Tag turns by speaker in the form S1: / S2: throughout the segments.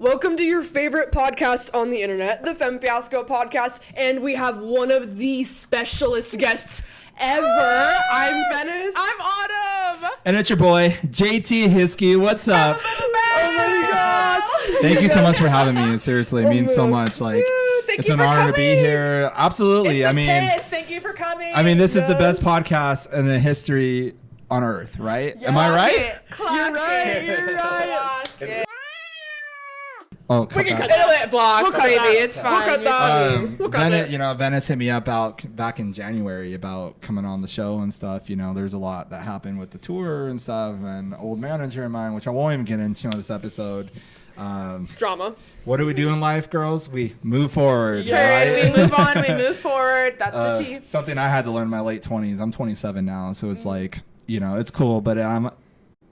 S1: Welcome to your favorite podcast on the internet, the Femme Fiasco podcast, and we have one of the specialist guests ever. I'm Venice.
S2: I'm Autumn.
S3: And it's your boy, JT Hiskey. What's up?
S1: Oh my god.
S3: Thank you so much for having me. Seriously, it means so much. Like, it's an honor to be here. Absolutely.
S2: Thank you for coming.
S3: I mean, this is the best podcast in the history on Earth, right? Am I right?
S1: You're right. You're right.
S3: Oh, cut that.
S2: It'll get blocked, baby. It's fine.
S1: We'll cut that.
S3: Venice hit me up back in January about coming on the show and stuff. You know, there's a lot that happened with the tour and stuff, and old manager of mine, which I won't even get into on this episode.
S1: Drama.
S3: What do we do in life, girls? We move forward.
S2: Yeah,
S3: right?
S2: we move on. We move forward. That's the T.
S3: Something I had to learn in my late 20s. I'm 27 now, so it's like, you know, it's cool, but I'm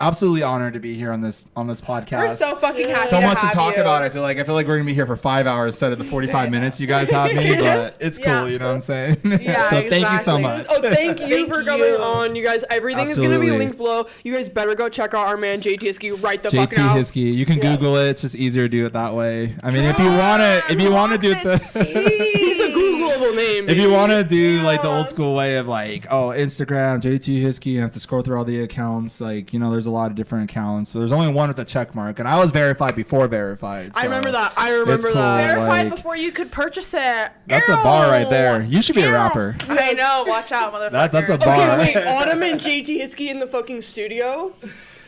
S3: absolutely honored to be here on this podcast.
S2: We're so fucking happy.
S3: So much to
S2: have
S3: talk
S2: you.
S3: about. I feel like we're gonna be here for 5 hours instead of the 45 minutes you guys have me, but it's cool. You know what I'm saying?
S2: Yeah,
S3: so thank you so
S2: exactly.
S3: much.
S1: Oh, thank you for coming
S2: you.
S1: on, you guys. Everything is going to be linked below. You guys better go check out our man JT Hiskey right the fuck
S3: JT
S1: now.
S3: Hiskey. You can Google it. It's just easier to do it that way. I mean, if you want to do it
S1: He's a Googleable name.
S3: if you want to do like the old school way of like, oh, Instagram, JT Hiskey, you have to scroll through all the accounts. Like, you know, there's a lot of different accounts. So there's only one with a check mark, and I was verified before verified. So
S1: I remember that. I remember
S3: cool.
S1: that.
S2: Verified
S3: like-
S2: before you could purchase it.
S3: That's a bar right there. You should be a rapper.
S2: I know. Watch out, motherfucker.
S3: That's a bar.
S1: Okay, wait. Autumn and JT Hiskey in the fucking studio?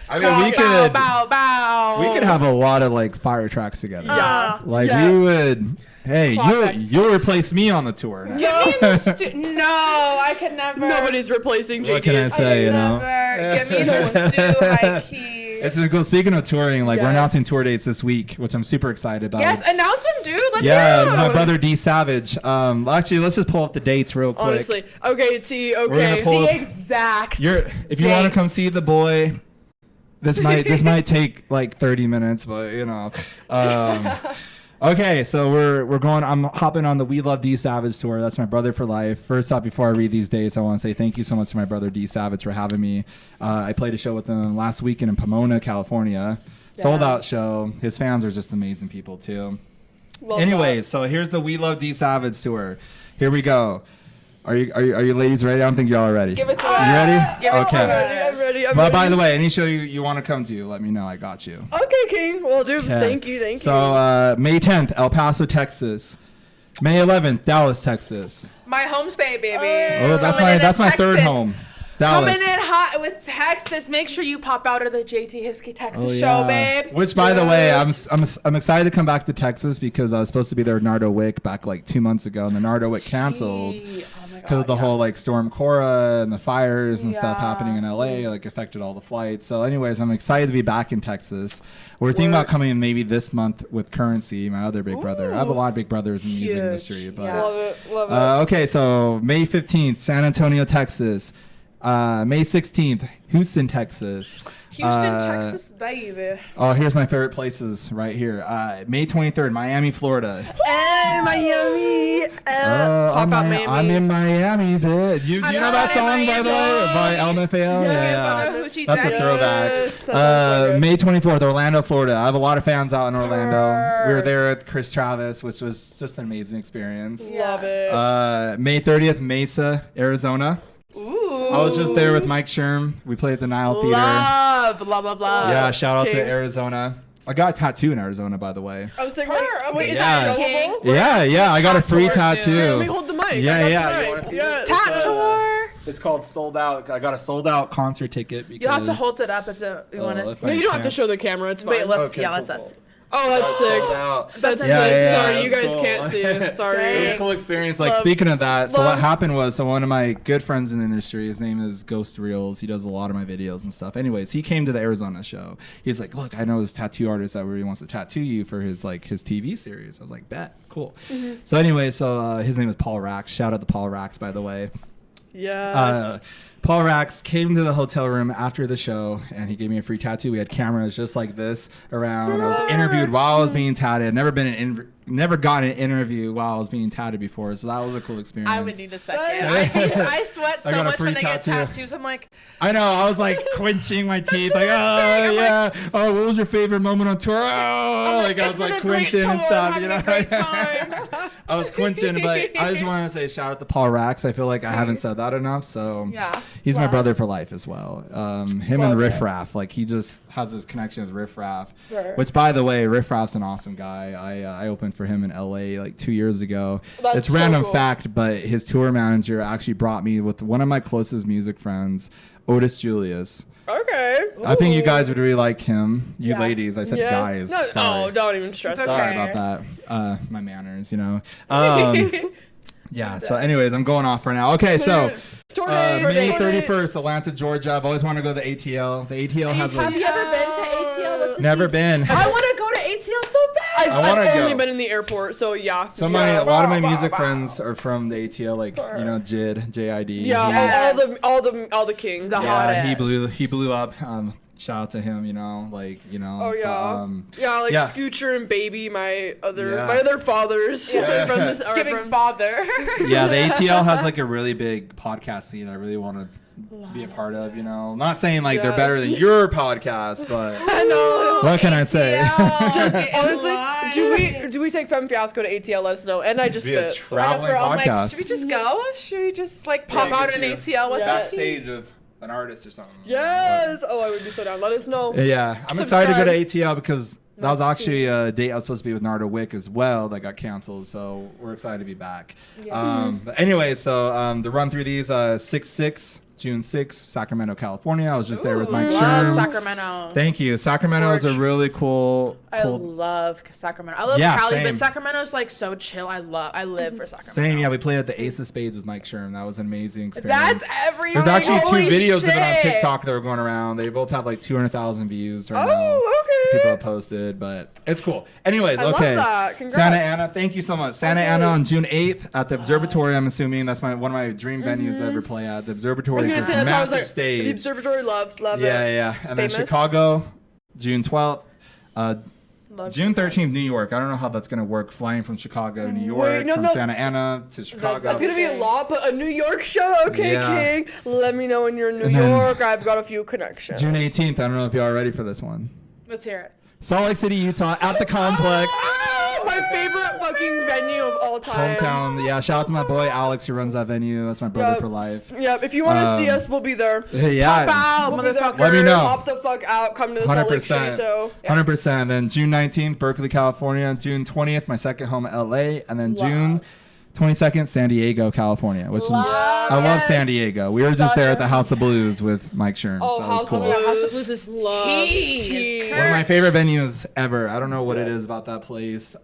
S3: I mean, we could
S2: bow.
S3: we could have a lot of like fire tracks together.
S1: Yeah.
S3: Like
S1: Yeah.
S3: we would. Hey, you'll replace me on the tour.
S2: Get me in the No, I could never.
S1: Nobody's replacing JT
S3: What can I
S1: Hiskey.
S3: say? You know.
S2: Never. Get me in the stew, high key.
S3: It's been cool. Speaking of touring, like we're
S1: Yes.
S3: announcing tour dates this week, which I'm super excited about.
S2: Yes, announce them, dude. Let's
S3: Yeah,
S2: hear
S3: my
S2: them.
S3: brother D Savage. Actually, let's just pull up the dates real quick.
S1: Honestly. Okay, T.
S3: We're
S1: Okay.
S3: gonna pull
S2: The
S3: up.
S2: exact.
S3: If you want to come see the boy, this might take like 30 minutes, but you know. Okay, so we're going. I'm hopping on the We Love D Savage tour. That's my brother for life. First off, before I read these dates, I want to say thank you so much to my brother D Savage for having me. I played a show with him last weekend in Pomona, California. Sold out show. His fans are just amazing people too.
S1: Love
S3: Anyways, so here's the We Love D Savage tour. Here we go. Are you ladies ready? I don't think y'all are ready.
S2: Give it to
S3: You
S2: us.
S3: ready?
S2: Give it to
S3: Okay.
S2: us.
S1: I'm ready.
S3: But by the way, any show you want to come to, let me know. I got you.
S1: Okay, King. Well, dude,
S3: Okay.
S1: thank you.
S3: So May 10th, El Paso, Texas. May 11th, Dallas, Texas.
S2: My home state, baby.
S3: Oh, that's my third home. Dallas.
S2: Coming in hot with Texas. Make sure you pop out of the JT Hiskey Texas
S3: Oh,
S2: show,
S3: yeah.
S2: babe.
S3: Which, by the way, I'm excited to come back to Texas because I was supposed to be there with Nardo Wick back like 2 months ago, and the Nardo Wick canceled because of the whole like Storm Cora and the fires and stuff happening in LA, like affected all the flights. So, anyways, I'm excited to be back in Texas. We're thinking about coming in maybe this month with Currency, my other big brother. I have a lot of big brothers in the music industry, but
S2: Yeah.
S1: Love it. Love it.
S3: okay, so May 15th, San Antonio, Texas. May 16th, Houston, Texas.
S2: Houston, Texas, baby.
S3: Oh, here's my favorite places right here. May 23rd, Miami, Florida.
S1: Hey, Miami. Pop out Miami.
S3: I'm in Miami, bitch. You know that song, by the way, by LMFAO?
S2: Yeah.
S3: That's a throwback.
S1: Yes, that sounds so good.
S3: May 24th, Orlando, Florida. I have a lot of fans out in Orlando. We were there with Chris Travis, which was just an amazing experience.
S1: Love it.
S3: May 30th, Mesa, Arizona.
S2: Ooh.
S3: I was just there with Mike Sherm. We played at the Nile Theater.
S2: Love.
S3: Yeah, shout out
S1: King.
S3: to Arizona. I got a tattoo in Arizona, by the way.
S1: I was like,
S2: Her,
S1: wait, is
S3: yeah.
S1: that
S2: King.
S1: showable?
S3: Yeah, I got a free
S2: tattoo soon.
S1: Let me
S3: tattoo.
S1: hold the mic.
S3: Yeah,
S1: I got
S3: yeah,
S1: the
S3: you
S1: mic.
S3: wanna see
S1: Yeah,
S3: it?
S2: Tattoo.
S3: It's called Sold Out. I got a sold out concert ticket because
S2: You'll have to hold it up. You want
S3: if
S2: to?
S1: No,
S3: I
S1: you don't have to
S3: can't-
S1: show the camera. It's fine.
S2: Wait, let's.
S3: Okay,
S2: Yeah,
S3: cool,
S2: let's.
S3: cool.
S1: Oh, that's
S3: Sold
S1: sick.
S3: out.
S1: That's
S3: Yeah,
S1: sick.
S3: yeah,
S1: Sorry,
S3: that's
S1: you guys
S3: cool.
S1: can't see it.
S3: It
S1: Sorry.
S3: was a cool experience. Like,
S1: Love-
S3: speaking of that, so
S1: love-
S3: what happened was, so one of my good friends in the industry, his name is Ghost Reels. He does a lot of my videos and stuff. Anyways, he came to the Arizona show. He's like, look, I know this tattoo artist that really wants to tattoo you for his TV series. I was like, bet, cool. So anyway, his name is Paul Rax. Shout out to Paul Rax, by the way.
S1: Yes.
S3: Paul Rax came to the hotel room after the show, and he gave me a free tattoo. We had cameras just like this around. I was interviewed while I was being tatted. I'd never been never got an interview while I was being tatted before, so that was a cool experience.
S2: I would need a second. I sweat so
S3: got a
S2: much when
S3: free
S2: I get
S3: tattoo.
S2: tattoos. I'm like,
S3: I know. I was like clenching my teeth, like, oh yeah. Oh, what was your favorite moment on tour? Oh, like I was like clenching and stuff. You know, I was clenching, but I just want to say shout out to Paul Rax. I feel like I haven't said that enough. So he's my brother for life as well. Him and Riff Raff, like he just has this connection with Riff Raff, which by the way, Riff Raff's an awesome guy. I opened for him in LA like 2 years ago. It's
S1: so
S3: random
S1: cool.
S3: fact, but his tour manager actually brought me with one of my closest music friends, Otis Julius.
S1: Okay.
S3: I think you guys would really like him. You ladies. I said guys.
S1: No,
S3: Sorry.
S1: oh, don't even stress.
S3: Sorry about that. My manners, you know. Yeah. So, anyways, I'm going off for now. Okay, so May 31st, Atlanta, Georgia. I've always wanted to go to the ATL. The ATL has
S2: have you ever been to ATL? What's
S3: never been.
S2: I want to go to ATL so bad.
S1: I've only been in the airport, so yeah.
S3: So a lot of my music friends are from the ATL, like you know, JID.
S1: Yeah, all the kings.
S2: The hottest.
S3: He blew up. Shout out to him, you know, like, you know.
S1: Oh yeah. Like Future and Baby, my other fathers.
S2: Yeah.
S1: From this,
S2: Giving father.
S3: Yeah, the ATL has like a really big podcast scene. I really want to be a part of, you know. Not saying like they're better than your podcast, but
S1: I know.
S3: What can I say?
S1: Honestly, do we take Femme Fiasco to ATL? Let us know. And I just
S3: be a
S1: spit.
S3: traveling podcast.
S2: Like, should we just go? Should we just like pop out an ATL? What's
S3: backstage of an artist or something?
S1: Yes. Oh, I would be so down. Let us know.
S3: Yeah, I'm excited to go to ATL because that was actually a date I was supposed to be with Nardo Wick as well that got canceled. So we're excited to be back. Yeah. But anyway, so to run through these, 6/6. June 6th, Sacramento, California. I was just there with Mike Sherm.
S2: Love Sacramento.
S3: Thank you. Sacramento is a really cool.
S2: I love Sacramento. I love Cali, but Sacramento's like so chill. I live for Sacramento.
S3: Same, yeah. We played at the Ace of Spades with Mike Sherm. That was an amazing experience.
S2: That's everything.
S3: There's actually
S2: Holy
S3: 2 videos
S2: shit.
S3: of it on TikTok that were going around. They both have like 200,000 views right now.
S1: Oh, okay.
S3: People have posted, but it's cool. Anyways,
S1: I
S3: okay.
S1: love that. Congrats.
S3: Santa Ana, thank you so much. Santa Ana on June 8th at the Observatory. I'm assuming that's one of my dream venues to ever play at. The Observatory is this massive stage.
S1: The Observatory, love it.
S3: Yeah. And then Chicago, June 12th. June 13th, New York. I don't know how that's going to work, flying from Chicago to New York, from Santa Ana to Chicago.
S1: That's going to be a lot, but a New York show, okay, King? Let me know when you're in New York. I've got a few connections.
S3: June 18th, I don't know if y'all are ready for this one.
S2: Let's hear it.
S3: Salt Lake City, Utah, at the Complex.
S1: My favorite fucking venue of all time.
S3: Hometown. Yeah, shout out to my boy Alex who runs that venue. That's my brother for life.
S1: Yep, if you want to see us, we'll be there.
S3: Yeah.
S2: Pop out, motherfucker.
S3: Let me know.
S1: Pop the fuck out. Come to the Salt Lake City. So,
S3: 100%. Then June 19th, Berkeley, California. June 20th, my second home, LA. And then June 22nd, San Diego, California. I love San Diego. We were just there at the House of Blues with Mike Sherm.
S1: Oh,
S3: so that was cool.
S2: House of Blues is tea.
S3: One of my favorite venues ever. I don't know what it is about that place.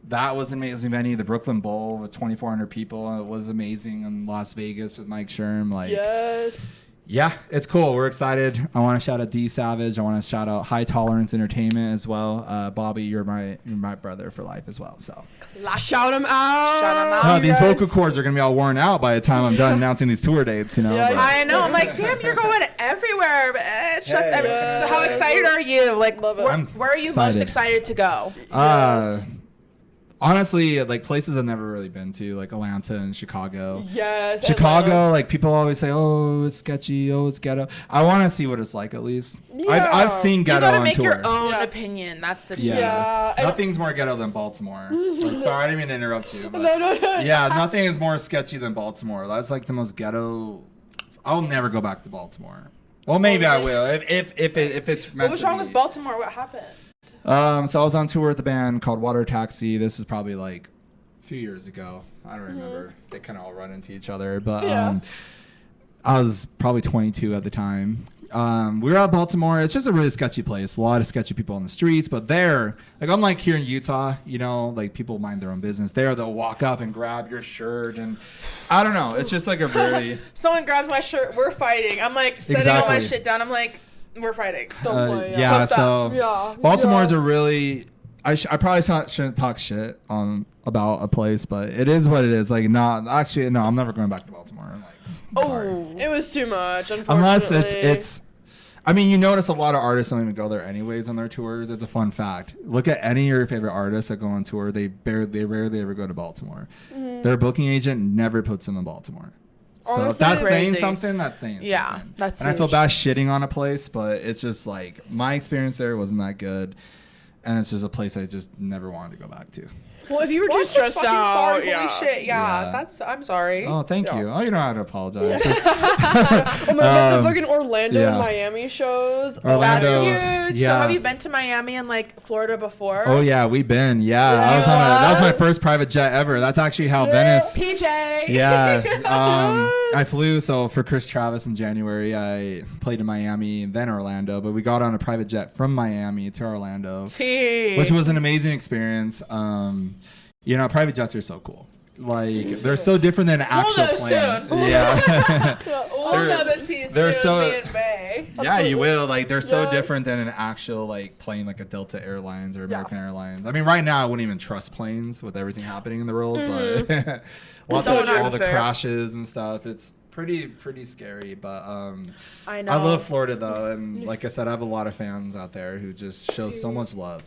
S3: That was an amazing venue. The Brooklyn Bowl with 2,400 people. It was amazing in Las Vegas with Mike Sherm. Yeah, it's cool. We're excited. I want to shout out D Savage. I want to shout out High Tolerance Entertainment as well. Bobby, you're my brother for life as well. So
S1: shout him out.
S3: No, these vocal cords are gonna be all worn out by the time I'm done announcing these tour dates. You know.
S1: Yeah,
S2: I know. I'm like, damn, you're going everywhere, bitch. So how excited are you? Like, where are you most excited to go?
S3: Honestly, like places I've never really been to, like Atlanta and Chicago.
S1: Yes.
S3: Chicago,
S1: Atlanta.
S3: like people always say, "Oh, it's sketchy. Oh, it's ghetto." I want to see what it's like at least.
S1: Yeah.
S3: I've seen ghetto on tour.
S2: You gotta make your own opinion. That's the truth.
S3: Yeah. Nothing's more ghetto than Baltimore. Sorry, I didn't mean to interrupt you. But
S1: No.
S3: Yeah, nothing is more sketchy than Baltimore. That's like the most ghetto. I'll never go back to Baltimore. Well, maybe I will if it's meant.
S2: What was wrong with Baltimore? What happened?
S3: So I was on tour with a band called Water Taxi. This is probably like a few years ago. I don't remember. They kind of all run into each other. But I was probably 22 at the time. We were at Baltimore. It's just a really sketchy place. A lot of sketchy people on the streets. But there, like unlike here in Utah, you know, like people mind their own business. There, they'll walk up and grab your shirt. And I don't know. It's just like a very...
S2: Someone grabs my shirt. We're fighting. I'm like setting all my shit down. I'm like... We're fighting.
S3: Baltimore's a really. I probably shouldn't talk shit about a place, but it is what it is. Like, not actually. No, I'm never going back to Baltimore. Like, sorry.
S1: It was too much.
S3: Unless it's. I mean, you notice a lot of artists don't even go there anyways on their tours. It's a fun fact. Look at any of your favorite artists that go on tour. They rarely ever go to Baltimore. Their booking agent never puts them in Baltimore. So if that's saying something, that's saying something.
S2: Yeah, that's
S3: and huge. I feel bad shitting on a place, but it's just like my experience there wasn't that good. And it's just a place I just never wanted to go back to.
S1: Well, if you were too stressed out,
S2: sorry, holy shit, I'm sorry.
S3: Oh, thank you. Oh, you don't have to apologize.
S1: The fucking Orlando and Miami shows.
S3: Orlando,
S2: that's huge. So have you been to Miami and like Florida before?
S3: Oh yeah, we've been. Yeah, that was my first private jet ever. That's actually how Venice.
S2: PJ.
S3: Yeah. I flew for Chris Travis in January. I played in Miami and then Orlando, but we got on a private jet from Miami to Orlando, which was an amazing experience. Private jets are so cool. Like they're so different than an actual plane.
S2: Soon.
S3: Yeah.
S2: they're
S3: so. Yeah, you will. Like they're so different than an actual like plane, like a Delta Airlines or American Airlines. I mean, right now I wouldn't even trust planes with everything happening in the world, but lots of all the crashes and stuff. It's pretty scary, but
S2: I know.
S3: I love Florida though, and like I said, I have a lot of fans out there who just show so much love.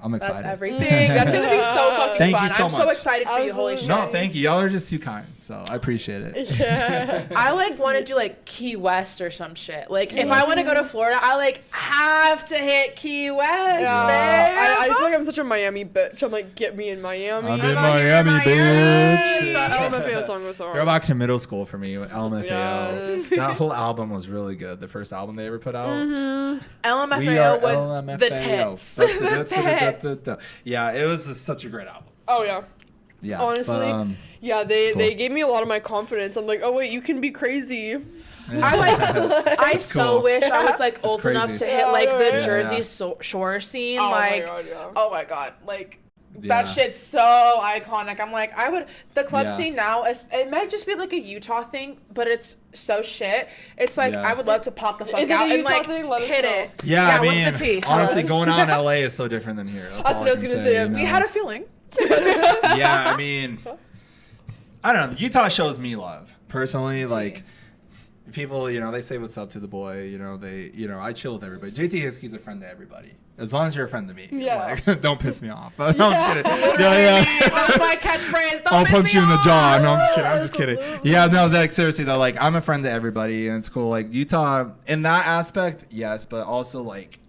S3: I'm excited.
S2: That's everything. That's gonna be so fucking
S3: thank
S2: fun.
S3: You so
S2: I'm
S3: much.
S2: so excited for you. Holy shit.
S3: No, thank you. Y'all are just too kind, so I appreciate it.
S1: Yeah.
S2: I want to do like Key West or some shit. Like if I want to go to Florida, I have to hit Key West.
S1: Yeah. I feel like I'm such a Miami bitch. I'm like, get me in Miami.
S3: I'm in Miami, bitch.
S1: That LMFAO song was hard.
S3: Go back to middle school for me with LMFAO.
S1: Yes.
S3: That whole album was really good. The first album they ever put out.
S2: LMFAO was the tits.
S3: The tits. Yeah, it was such a great album.
S1: Oh yeah.
S3: Yeah.
S1: Honestly, they gave me a lot of my confidence. I'm like, oh wait, you can be crazy.
S2: I so wish I was like old
S3: crazy.
S2: enough to hit like the Jersey Shore scene.
S1: Oh
S2: like,
S1: my God, yeah.
S2: Oh my God, like. That shit's so iconic. I'm like, the club scene now, it might just be like a Utah thing, but it's so shit. It's like, I would love to pop the fuck out and like hit it.
S3: Yeah, I mean,
S2: what's the tea?
S3: honestly, going out in LA is so different than here. That's all
S1: what I was going to say.
S2: We had a feeling.
S3: Yeah, I mean, I don't know. Utah shows me love. Personally, like, people, they say what's up to the boy, I chill with everybody. JT Hiskey's a friend to everybody. As long as you're a friend to me.
S1: Yeah.
S3: Like, don't piss me off. No, I'm just kidding. Yeah.
S2: That's my catchphrase.
S3: I'll punch you in the jaw. No, I'm just kidding. Yeah, no, like, seriously, though, like, I'm a friend to everybody, and it's cool. Like, Utah, in that aspect, yes, but also, like,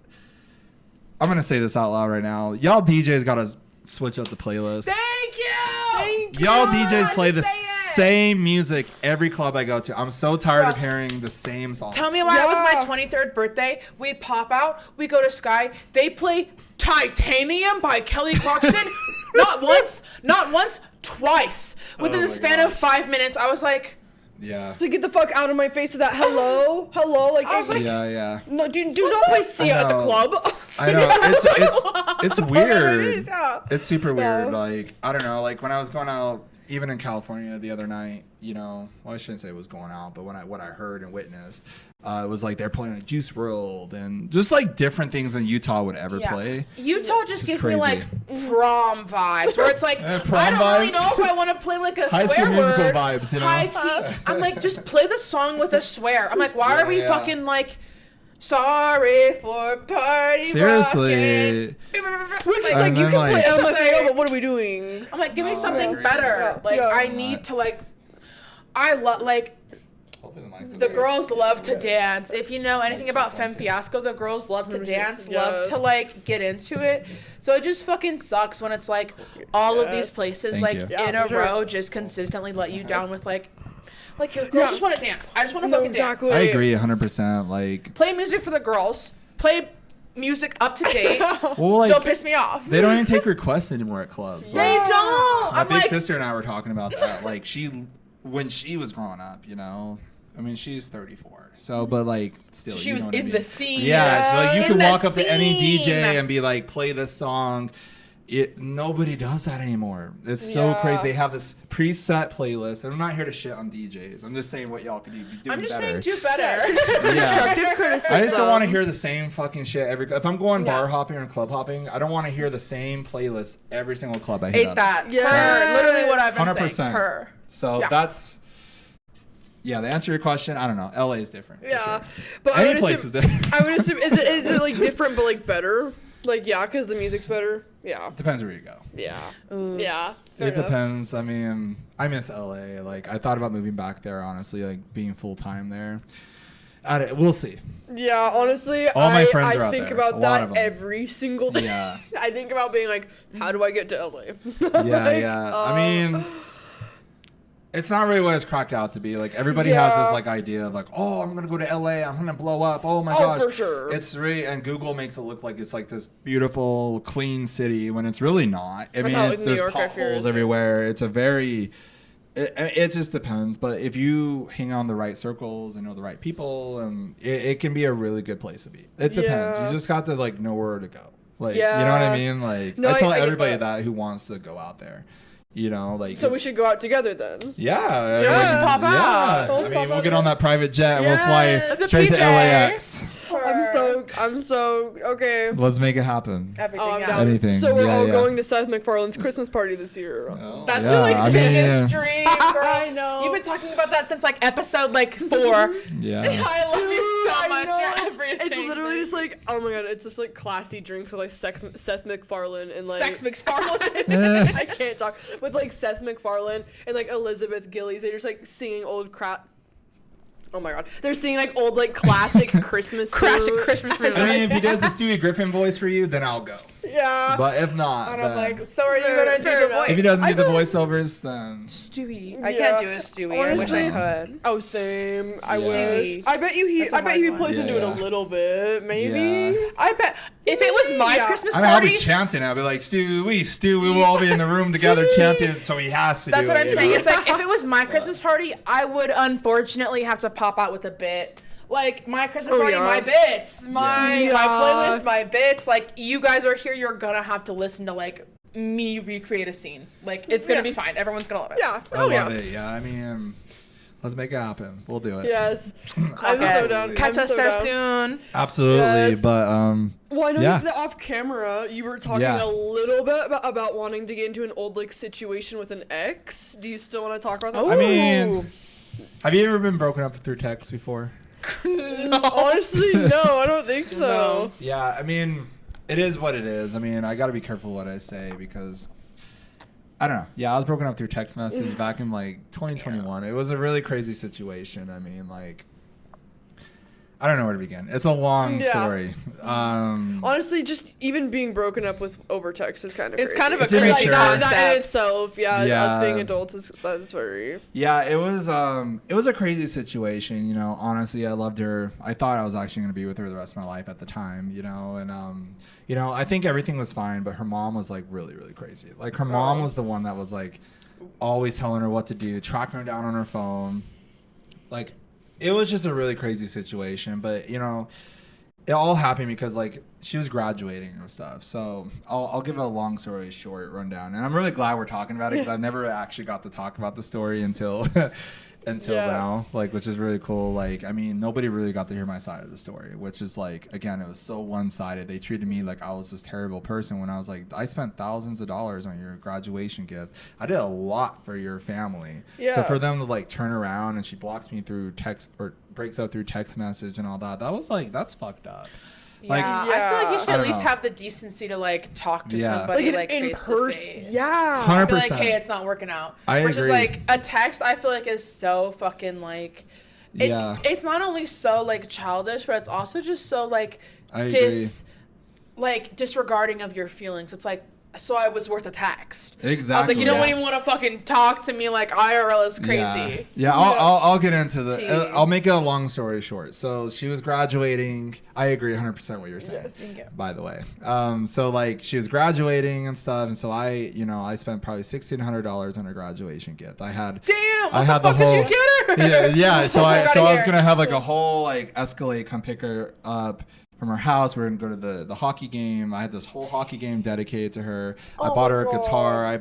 S3: I'm going to say this out loud right now. Y'all DJs got to switch up the playlist.
S2: Thank you.
S3: Y'all DJs play the same music every club I go to. I'm so tired of hearing the same songs.
S2: Tell me why it was my 23rd birthday. We'd pop out. We go to Sky. They play Titanium by Kelly Clarkson. Not once, twice. Within the span of 5 minutes, I was like...
S3: Yeah.
S1: To get the fuck out of my face with that hello, like
S2: I was like,
S3: yeah.
S1: No, do not play Sia at the club.
S3: I know it's weird.
S1: Yeah.
S3: It's super weird. Like I don't know. Like when I was going out, even in California the other night, well, I shouldn't say it was going out, but what I heard and witnessed, it was like they're playing like Juice WRLD and just like different things than Utah would ever play.
S2: Utah just gives me like prom vibes, where it's like I don't really know if I want to play like a
S3: High
S2: swear
S3: School
S2: word.
S3: Musical vibes,
S2: High key. I'm like, just play the song with a swear. I'm like, why are we fucking like? Sorry for party
S3: seriously.
S1: Which is like, you can play LMFAO, but what are we doing?
S2: I'm like, give me something better. Like, I need to like, I love like. The girls love to dance. If you know anything about Femme Fiasco, the girls love to dance, love to like get into it. So it just fucking sucks when it's like all of these places in a row just consistently let you down with like your girls just want to dance. I just want to fucking dance.
S3: I agree 100%. Like
S2: play music for the girls. Play music up to date.
S3: Well, like,
S2: don't piss me off.
S3: They don't even take requests anymore at clubs.
S2: They don't.
S3: My big sister and I were talking about that. Like when she was growing up, I mean, she's 34. So, but like, still,
S2: she was in the scene.
S3: Yeah, so like, you can walk up to any DJ and be like, play this song. Nobody does that anymore. It's so crazy. They have this preset playlist. And I'm not here to shit on DJs. I'm just saying what y'all could be doing better.
S2: I'm just saying do better.
S3: I just don't want to hear the same fucking shit if I'm going bar hopping or club hopping, I don't want to hear the same playlist every single club I hit up.
S2: That. Yeah. Literally what I've been
S3: 100%.
S2: saying.
S3: So that's... yeah, to answer your question, I don't know. LA is different.
S1: Yeah,
S3: sure.
S1: but
S3: Any place is different.
S1: I would assume is it like different but like better? Like yeah, because the music's better. Yeah.
S3: Depends where you go.
S1: Yeah. Yeah.
S3: It depends. I mean, I miss LA. Like I thought about moving back there. Honestly, like being full time there. We'll see.
S1: Yeah, honestly,
S3: all my friends are
S1: I
S3: out
S1: think
S3: there.
S1: about that every single day.
S3: Yeah.
S1: I think about being like, how do I get to LA?
S3: Yeah. I mean, it's not really what it's cracked out to be. Like everybody has this like idea of like, oh, I'm gonna go to LA, I'm gonna blow up. Oh my gosh.
S1: For sure.
S3: It's really, and Google makes it look like it's like this beautiful, clean city when it's really not. I mean, there's potholes everywhere. It's a very it just depends, but if you hang on the right circles and know the right people, and it can be a really good place to be. It depends. You just got to like know where to go. Like, you know what I mean? Like, I tell everybody that who wants to go out there. You know, like.
S1: So we should go out together then.
S3: Yeah.
S2: We should pop out.
S3: I mean, we'll get on that private jet and we'll fly straight to LAX.
S1: I'm so okay.
S3: Let's make it happen.
S2: Anything.
S1: So we're all going to Seth MacFarlane's Christmas party this year.
S2: Oh, that's your like biggest dream, girl. I know. You've been talking about that since like episode like 4.
S3: Yeah.
S2: I love you so much. You're everything.
S1: It's literally just like, oh my god, it's just like classy drinks with like Seth MacFarlane and like
S2: Sex MacFarlane.
S1: I can't talk with like Seth MacFarlane and like Elizabeth Gillies. They're just like singing old crap. Oh my god, they're singing like old like classic Christmas
S2: Christmas movies.
S3: I mean, if he does the Stewie Griffin voice for you, then I'll go.
S1: Yeah.
S3: But if not,
S2: and I'm like, so are you gonna do the voice?
S3: If he doesn't do the voiceovers, then
S2: Stewie. I can't do a Stewie. Honestly, I wish I could.
S1: Oh, same. I wish. I bet he plays into it a little bit, maybe.
S2: Yeah. I bet if it was my Christmas party,
S3: I'll be chanting. I'll be like, Stewie, we'll all be in the room together chanting. So he has to.
S2: That's what I'm saying. It's like if it was my Christmas party, I would unfortunately have to pop out with a bit. Like, my Christmas party, my bits. My playlist, my bits. Like, you guys are here, you're gonna have to listen to, like, me recreate a scene. Like, it's gonna be fine. Everyone's gonna love it.
S1: Yeah.
S3: I love it. Yeah, I mean, let's make it happen. We'll do it.
S1: Yes. I'm so down.
S2: Catch us there soon.
S3: Absolutely. Yes. But,
S1: well, I know that off camera, you were talking a little bit about wanting to get into an old, like, situation with an ex. Do you still want to talk about that?
S3: I mean, have you ever been broken up through text before?
S1: No. Honestly, no, I don't think so. No.
S3: Yeah, I mean, it is what it is. I mean, I got to be careful what I say because, I don't know. Yeah, I was broken up through text message back in, like, 2021. It was a really crazy situation. I mean, like, I don't know where to begin. It's a long story.
S1: Honestly, just even being broken up with over text is kind of crazy.
S2: Kind of a crazy concept.
S1: That in itself, us being adults that's very.
S3: Yeah, it was a crazy situation. You know, honestly, I loved her. I thought I was actually going to be with her the rest of my life at the time. You know, and you know, I think everything was fine, but her mom was like really, really crazy. Like her mom was the one that was like always telling her what to do, tracking her down on her phone, like. It was just a really crazy situation, but, you know, it all happened because, like, she was graduating and stuff. So I'll give a long story short rundown. And I'm really glad we're talking about it because I never actually got to talk about the story until now, like, which is really cool. Like, I mean, nobody really got to hear my side of the story, which is, like, again, it was so one-sided. They treated me like I was this terrible person when I was like, I spent thousands of dollars on your graduation gift. I did a lot for your family. Yeah. So for them to, like, turn around and she blocks me through text or breaks out through text message and all that, that was, like, that's fucked up.
S2: Like, I feel like you should at least have the decency to like talk to somebody like face to face.
S1: Yeah,
S3: 100%.
S2: Be like, hey, it's not working out.
S3: Versus
S2: agree. Like a text, I feel like is so fucking like, it's not only so like childish, but it's also just so like disregarding of your feelings. It's like. So I was worth a text.
S3: Exactly.
S2: I was like, you don't even want to fucking talk to me like IRL is crazy.
S3: Yeah, I'll get into the. I'll make it a long story short. So she was graduating. I agree 100% what you're saying. Yeah, thank you. By the way, so like she was graduating and stuff, and so I spent probably $1,600 on her graduation gift. I had.
S2: Damn. What the fuck did you get her?
S3: Yeah. So I was gonna have like a whole like Escalade come pick her up. From her house, we were gonna go to the hockey game. I had this whole hockey game dedicated to her. I bought her a guitar. I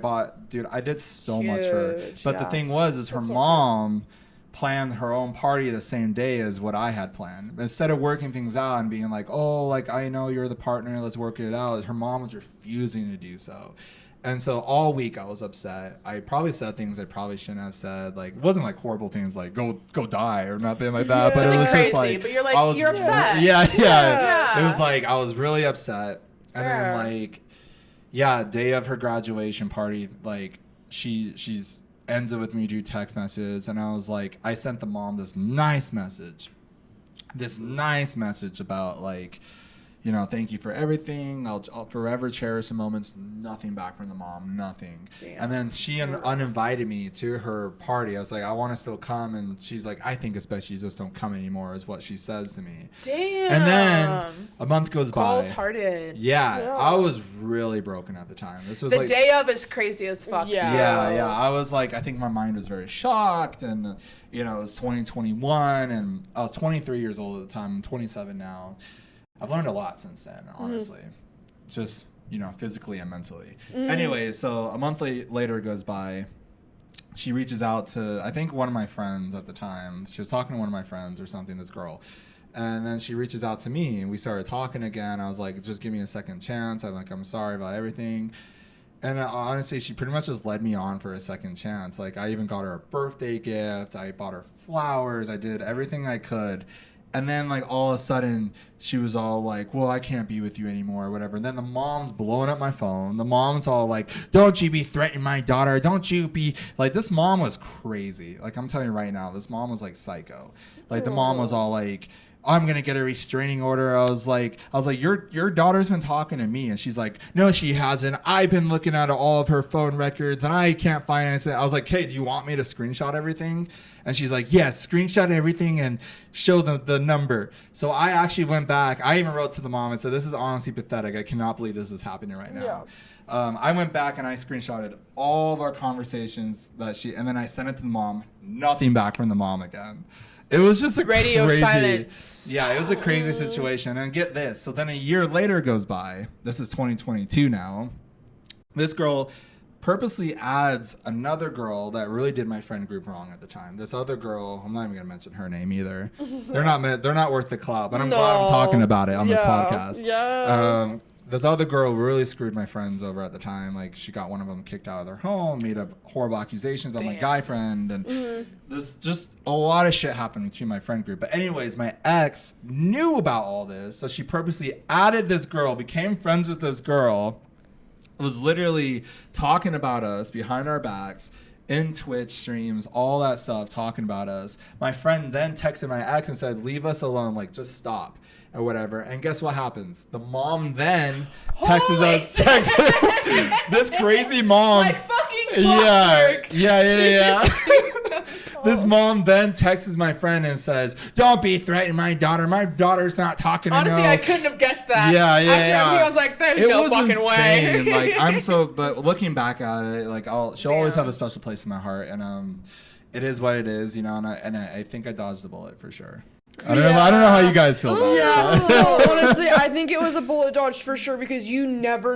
S3: did so much for her. But the thing was, her mom planned her own party the same day as what I had planned. Instead of working things out and being like, oh, like I know you're the partner, let's work it out. Her mom was refusing to do so. And so all week I was upset. I probably said things I probably shouldn't have said. Like, it wasn't like horrible things like go die or nothing like that. But it was
S2: crazy,
S3: just like,
S2: but you're like,
S3: I was,
S2: you're upset.
S3: Yeah. It was like, I was really upset. And
S2: Fair.
S3: then like, yeah, day of her graduation party, like she's ends it with me through text messages. And I was like, I sent the mom this nice message about like, you know, thank you for everything. I'll forever cherish the moments. Nothing back from the mom. Nothing.
S2: Damn.
S3: And then she uninvited me to her party. I was like, I want to still come. And she's like, I think it's best you just don't come anymore, is what she says to me.
S2: Damn.
S3: And then a month goes by.
S2: Cold-hearted.
S3: Yeah, I was really broken at the time. This was
S2: the
S3: like,
S2: day of is crazy as fuck.
S3: Yeah. I was like, I think my mind was very shocked. And, you know, it was 2021. And I was 23 years old at the time. I'm 27 now. I've learned a lot since then, honestly. Just, you know, physically and mentally. Anyway, so a month later goes by. She reaches out to, I think, one of my friends at the time. She was talking to one of my friends or something, this girl. And then she reaches out to me, and we started talking again. I was like, just give me a second chance. I'm sorry about everything. And honestly, she pretty much just led me on for a second chance. Like, I even got her a birthday gift. I bought her flowers. I did everything I could. And then, like, all of a sudden, she was all like, well, I can't be with you anymore or whatever. And then the mom's blowing up my phone. The mom's all like, don't you be threatening my daughter. Don't you be... Like, this mom was crazy. Like, I'm telling you right now, this mom was, like, psycho. Like, the mom was all like, I'm going to get a restraining order. I was like, your daughter's been talking to me. And she's like, no, she hasn't. I've been looking at all of her phone records, and I can't find anything. I was like, hey, do you want me to screenshot everything? And she's like, yes, screenshot everything and show them the number. So I actually went back. I even wrote to the mom and said, this is honestly pathetic. I cannot believe this is happening right now. Yeah. I went back and I screenshotted all of our conversations and then I sent it to the mom. Nothing back from the mom again. It was just a
S2: radio
S3: crazy,
S2: silence.
S3: Yeah, it was a crazy situation. And get this. So then a year later goes by. This is 2022 now. This girl purposely adds another girl that really did my friend group wrong at the time. This other girl, I'm not even gonna mention her name either. They're not worth the clout, but I'm glad I'm talking about it on this podcast.
S1: Yes.
S3: This other girl really screwed my friends over at the time. Like, she got one of them kicked out of their home, made up horrible accusations about my guy friend, and there's just a lot of shit happened between my friend group. But anyways, my ex knew about all this, so she purposely added this girl, became friends with this girl, was literally talking about us behind our backs in Twitch streams, all that stuff, talking about us. My friend then texted my ex and said, leave us alone, like, just stop or whatever. And guess what happens? The mom then texts us. This crazy mom.
S2: Like fucking clockwork.
S3: Yeah. This mom then texts my friend and says, don't be threatening my daughter. My daughter's not talking to
S2: Honestly,
S3: no.
S2: I couldn't have guessed that.
S3: Yeah.
S2: I was like, there's no fucking
S3: insane.
S2: way.
S3: Like, but looking back at it, like, she'll always have a special place in my heart. And it is what it is, you know, and I think I dodged the bullet for sure. I don't know how you guys feel about it.
S1: No, honestly, I think it was a bullet dodged for sure because you never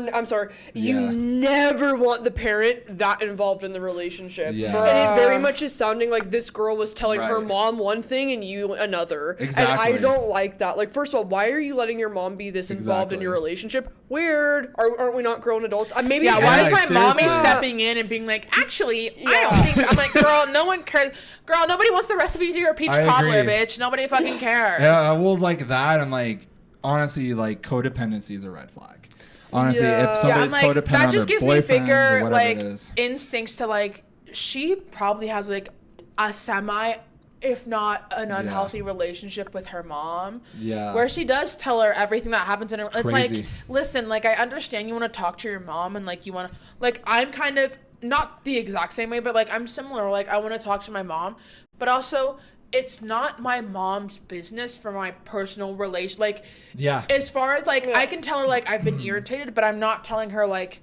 S1: want the parent that involved in the relationship.
S3: Yeah.
S1: And it very much is sounding like this girl was telling her
S3: Right.
S1: mom one thing and you another.
S3: Exactly.
S1: And I don't like that. Like, first of all, why are you letting your mom be this involved in your relationship? Weird. Aren't we not grown adults? Maybe.
S2: Yeah, why is my mommy
S3: seriously.
S2: stepping in and being like, actually, I don't think... I'm like, girl, no one cares. Girl, nobody wants the recipe to your peach
S3: I
S2: cobbler,
S3: agree.
S2: bitch. Nobody fucking cares.
S3: Yeah, well, like that, and like honestly, like codependency is a red flag. Honestly, if somebody's
S2: I'm like,
S3: codependent
S2: that
S3: on
S2: just
S3: their
S2: gives me
S3: boyfriend or
S2: bigger
S3: whatever
S2: like
S3: it is.
S2: instincts to like. She probably has like a semi, if not an unhealthy relationship with her mom.
S3: Yeah.
S2: Where she does tell her everything that happens in her. It's like,
S3: crazy.
S2: listen, like I understand you want to talk to your mom and like you want to, like I'm kind of not the exact same way, but like I'm similar. Like I want to talk to my mom, but also it's not my mom's business for my personal relation. Like, as far as like, I can tell her like I've been irritated, but I'm not telling her like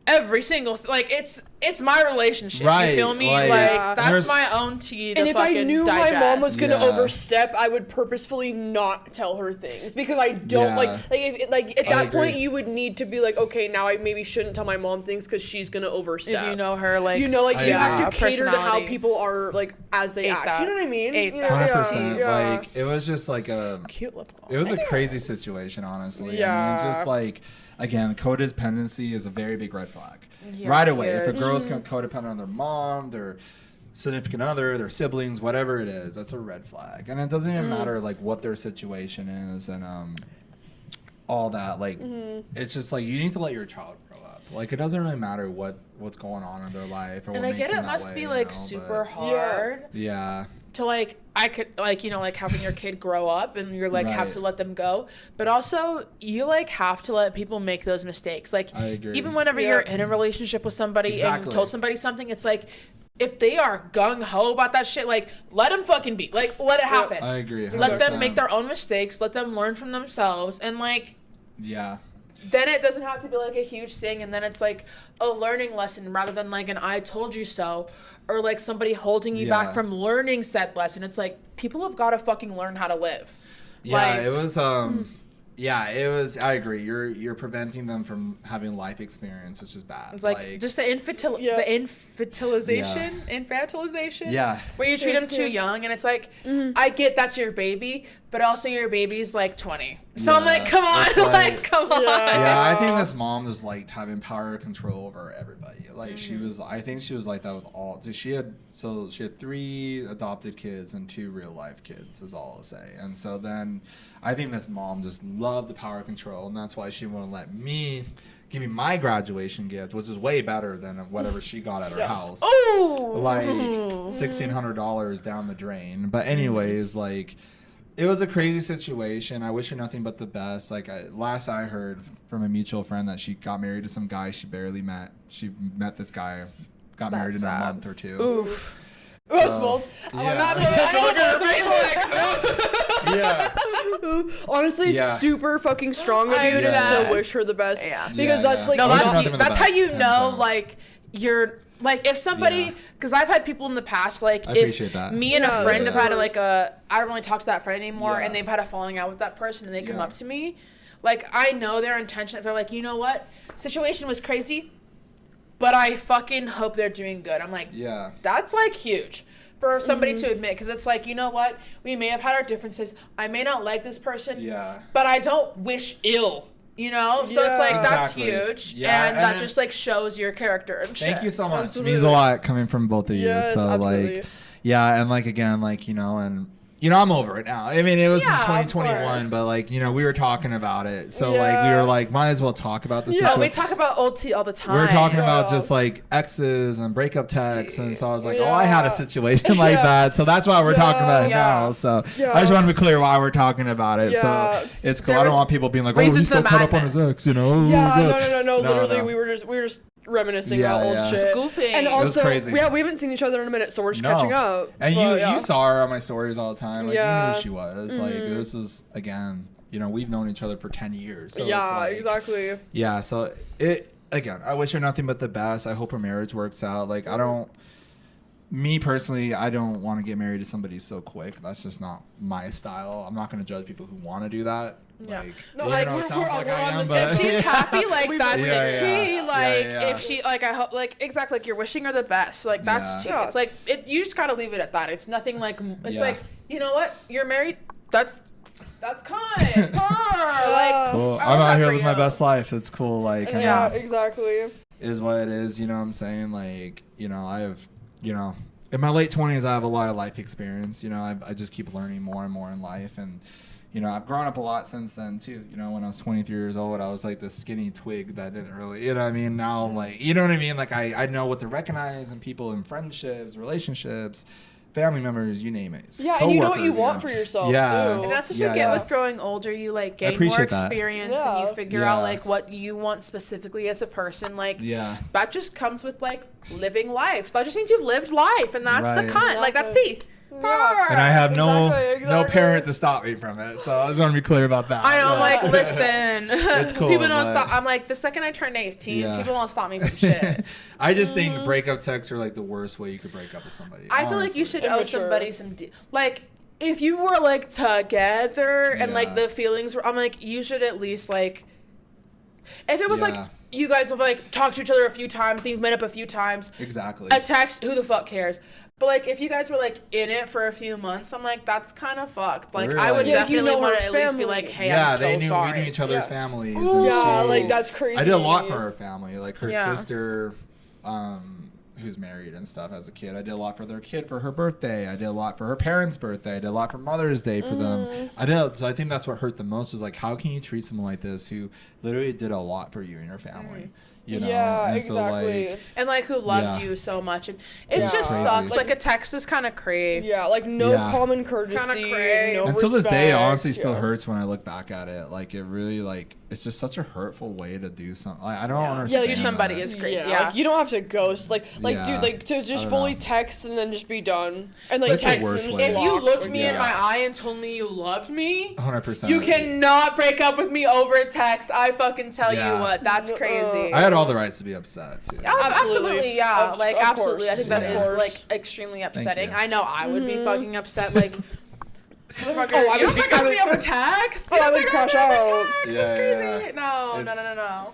S2: every single like it's my relationship.
S3: Right,
S2: You feel me?
S3: like,
S2: that's my own tea to
S1: And if I
S2: fucking
S1: knew
S2: digest.
S1: my mom was gonna overstep, I would purposefully not tell her things because I don't like at that point you would need to be like, okay, now I maybe shouldn't tell my mom things because she's gonna overstep.
S2: If you know her, like
S1: you have to cater to how
S2: personality.
S1: people are like as they act.
S2: That.
S1: You know what I mean?
S3: 100%.
S1: Yeah.
S3: Like it was just like a
S2: cute lip gloss.
S3: It was a crazy situation, honestly.
S1: Yeah.
S3: I mean, just like again, codependency is a very big red flag. Right away, if a girl's codependent on their mom, their significant other, their siblings, whatever it is, that's a red flag. And it doesn't even matter like what their situation is and all that. Like it's just like you need to let your child grow up. Like it doesn't really matter what's going on in their life or
S2: and
S3: what
S2: I
S3: makes
S2: get
S3: them
S2: it
S3: that
S2: must
S3: way,
S2: be
S3: you
S2: like
S3: know,
S2: super hard.
S3: Yeah.
S2: To like I could like you know like having your kid grow up and you're like have to let them go, but also you like have to let people make those mistakes. Like
S3: I agree.
S2: even whenever you're in a relationship with somebody and you told somebody something, it's like if they are gung-ho about that shit, like let them fucking be, like let it happen.
S3: I agree. 100%.
S2: Let them make their own mistakes, let them learn from themselves, and like then it doesn't have to be like a huge thing, and then it's like a learning lesson rather than like an I told you so, or like somebody holding you back from learning said lesson. It's like people have got to fucking learn how to live.
S3: Yeah,
S2: like,
S3: it was it was. I agree. You're preventing them from having life experience, which is bad.
S2: It's like just the infantilization.
S3: Yeah.
S2: Where you treat them too young, and it's like I get that's your baby, but also your baby's like 20. So I'm like, come on, like come on.
S3: Yeah, I think this mom just liked having power control over everybody. Like I think she was like that with all. She had 3 adopted kids and 2 real life kids, is all I'll say. And so then I think this mom just loved the power control, and that's why she wouldn't let me give me my graduation gift, which is way better than whatever she got at her house.
S2: Oh,
S3: like $1,600 down the drain. But anyways, like. It was a crazy situation. I wish her nothing but the best. Like last I heard from a mutual friend that she got married to some guy she barely met. She met this guy, got married in a month or 2.
S2: Oof.
S3: So,
S1: Honestly, super fucking strong of you to still wish her the best. Because that's like
S2: that's how you know like you're. Like, if somebody, because I've had people in the past, like, if me and a friend have had, like, I don't really talk to that friend anymore, and they've had a falling out with that person, and they come up to me, like, I know their intention. If they're like, you know what, situation was crazy, but I fucking hope they're doing good. I'm like, that's, like, huge for somebody to admit, because it's like, you know what, we may have had our differences. I may not like this person, but I don't wish ill. You know, so it's like that's huge, and that just like shows your character and shit.
S3: Thank you so much. It means a lot coming from both of you. So like, and like again, like I'm over it now. I mean, it was in 2021, but like we were talking about it, so like we were like, might as well talk about this.
S2: Yeah, we talk about old tea all the time.
S3: We were talking about just like exes and breakup texts, and so I was like, I had a situation like that, so that's why we're talking about it now. So I just want to be clear why we're talking about it. So it's cool. I don't want people being like, oh, he's still caught up on his ex, No.
S1: Literally, we were just reminiscing about old shit.
S2: Goofing.
S1: And also, we haven't seen each other in a minute, so we're just catching up.
S3: And you saw her on my stories all the time. Like, you knew who she was. Like, this is, again, we've known each other for 10 years. So
S1: exactly.
S3: Yeah, so again, I wish her nothing but the best. I hope her marriage works out. Like, me personally, I don't want to get married to somebody so quick. That's just not my style. I'm not going to judge people who want to do that.
S2: Yeah.
S3: Like,
S2: if she's happy, like that's the tea. Like if she, like I hope, like exactly, like you're wishing her the best. Like that's tea. It's like you just gotta leave it at that. It's nothing like like you know what, you're married. That's kind. Like
S3: cool. I'm out here with my best life. It's cool. Like
S1: exactly.
S3: Is what it is. You know what I'm saying? Like I have in my late 20s, I have a lot of life experience. I just keep learning more and more in life and. I've grown up a lot since then too. When I was 23 years old, I was like this skinny twig that didn't really, what I mean? Now I'm like, what I mean? Like I know what to recognize in people in friendships, relationships, family members, you name it.
S1: Yeah, and you know what you want for yourself too.
S2: And that's what you get with growing older. You like gain more experience and you figure out like what you want specifically as a person. Like that just comes with like living life. So that just means you've lived life, and that's the cunt. Like that's the.
S3: Yeah. And I have no parent to stop me from it, so I just want to be clear about that.
S2: I know, I'm like, listen,
S3: it's cool,
S2: people don't stop. I'm like, the second I turned 18, people don't stop me from shit.
S3: I just think breakup texts are like the worst way you could break up with somebody.
S2: I feel like you should owe somebody some, like, if you were like together and like the feelings were, I'm like, you should at least like, if it was like. You guys have like talked to each other a few times, you've met up a few times.
S3: Exactly.
S2: A text, who the fuck cares? But, like, if you guys were, like, in it for a few months, I'm like, that's kind of fucked. Like,
S3: Really?
S2: I would
S1: Yeah,
S2: definitely
S1: you know
S2: want to
S1: her
S2: at least be
S1: family.
S2: like, hey, I'm so sorry.
S3: We knew each other's
S1: Yeah.
S3: families.
S2: Ooh.
S1: Yeah,
S3: and
S1: like, that's crazy.
S3: I did a lot for her family. Like, her
S2: Yeah.
S3: sister, who's married and stuff as a kid. I did a lot for their kid for her birthday. I did a lot for her parents' birthday. I did a lot for Mother's Day for them. So I think that's what hurt the most was, like, how can you treat someone like this who literally did a lot for you and your family? You know?
S1: Yeah,
S3: and
S1: exactly.
S3: So, like,
S2: And, like, who loved
S3: Yeah.
S2: you so much. And it
S1: Yeah.
S2: just
S3: Crazy.
S2: sucks. Like, a text is kind of crazy.
S1: Yeah, like no
S3: Yeah.
S1: common courtesy,
S2: Kinda cray.
S1: no
S3: until this day, it
S1: respect.
S3: honestly still
S1: Yeah.
S3: hurts when I look back at it. Like, it really, like, it's just such a hurtful way to do something. Like, I don't understand.
S2: Yeah, somebody
S3: that.
S2: is great.
S1: Yeah,
S2: Yeah.
S1: like, you don't have to ghost. Like,
S3: Yeah.
S1: dude, like to
S3: I
S1: just
S3: don't
S1: fully
S3: know.
S1: text and then just be done. And like
S3: That's the
S1: text
S3: worst
S1: and
S3: way.
S1: just
S2: If you
S1: block.
S2: looked me in
S3: Yeah.
S2: my eye and told me you loved me,
S3: 100%.
S2: you cannot break up with me over text. I fucking tell
S3: Yeah.
S2: you what. That's crazy.
S3: I had all the rights to be upset, too.
S2: Absolutely, yeah.
S1: Of
S2: Like,
S1: course.
S2: absolutely. I think that
S3: Of
S2: is
S1: course.
S2: like extremely upsetting.
S3: you.
S2: I know I would be fucking upset. Like, motherfucker,
S1: I
S2: you
S1: would
S2: don't
S1: be-
S2: break up
S1: I
S2: with me
S1: would-
S2: over text?
S1: Oh,
S2: You
S1: I
S2: don't
S1: would
S2: break up with
S1: crash
S2: me over
S1: out.
S2: text?
S3: Yeah,
S2: That's crazy.
S3: yeah.
S2: No.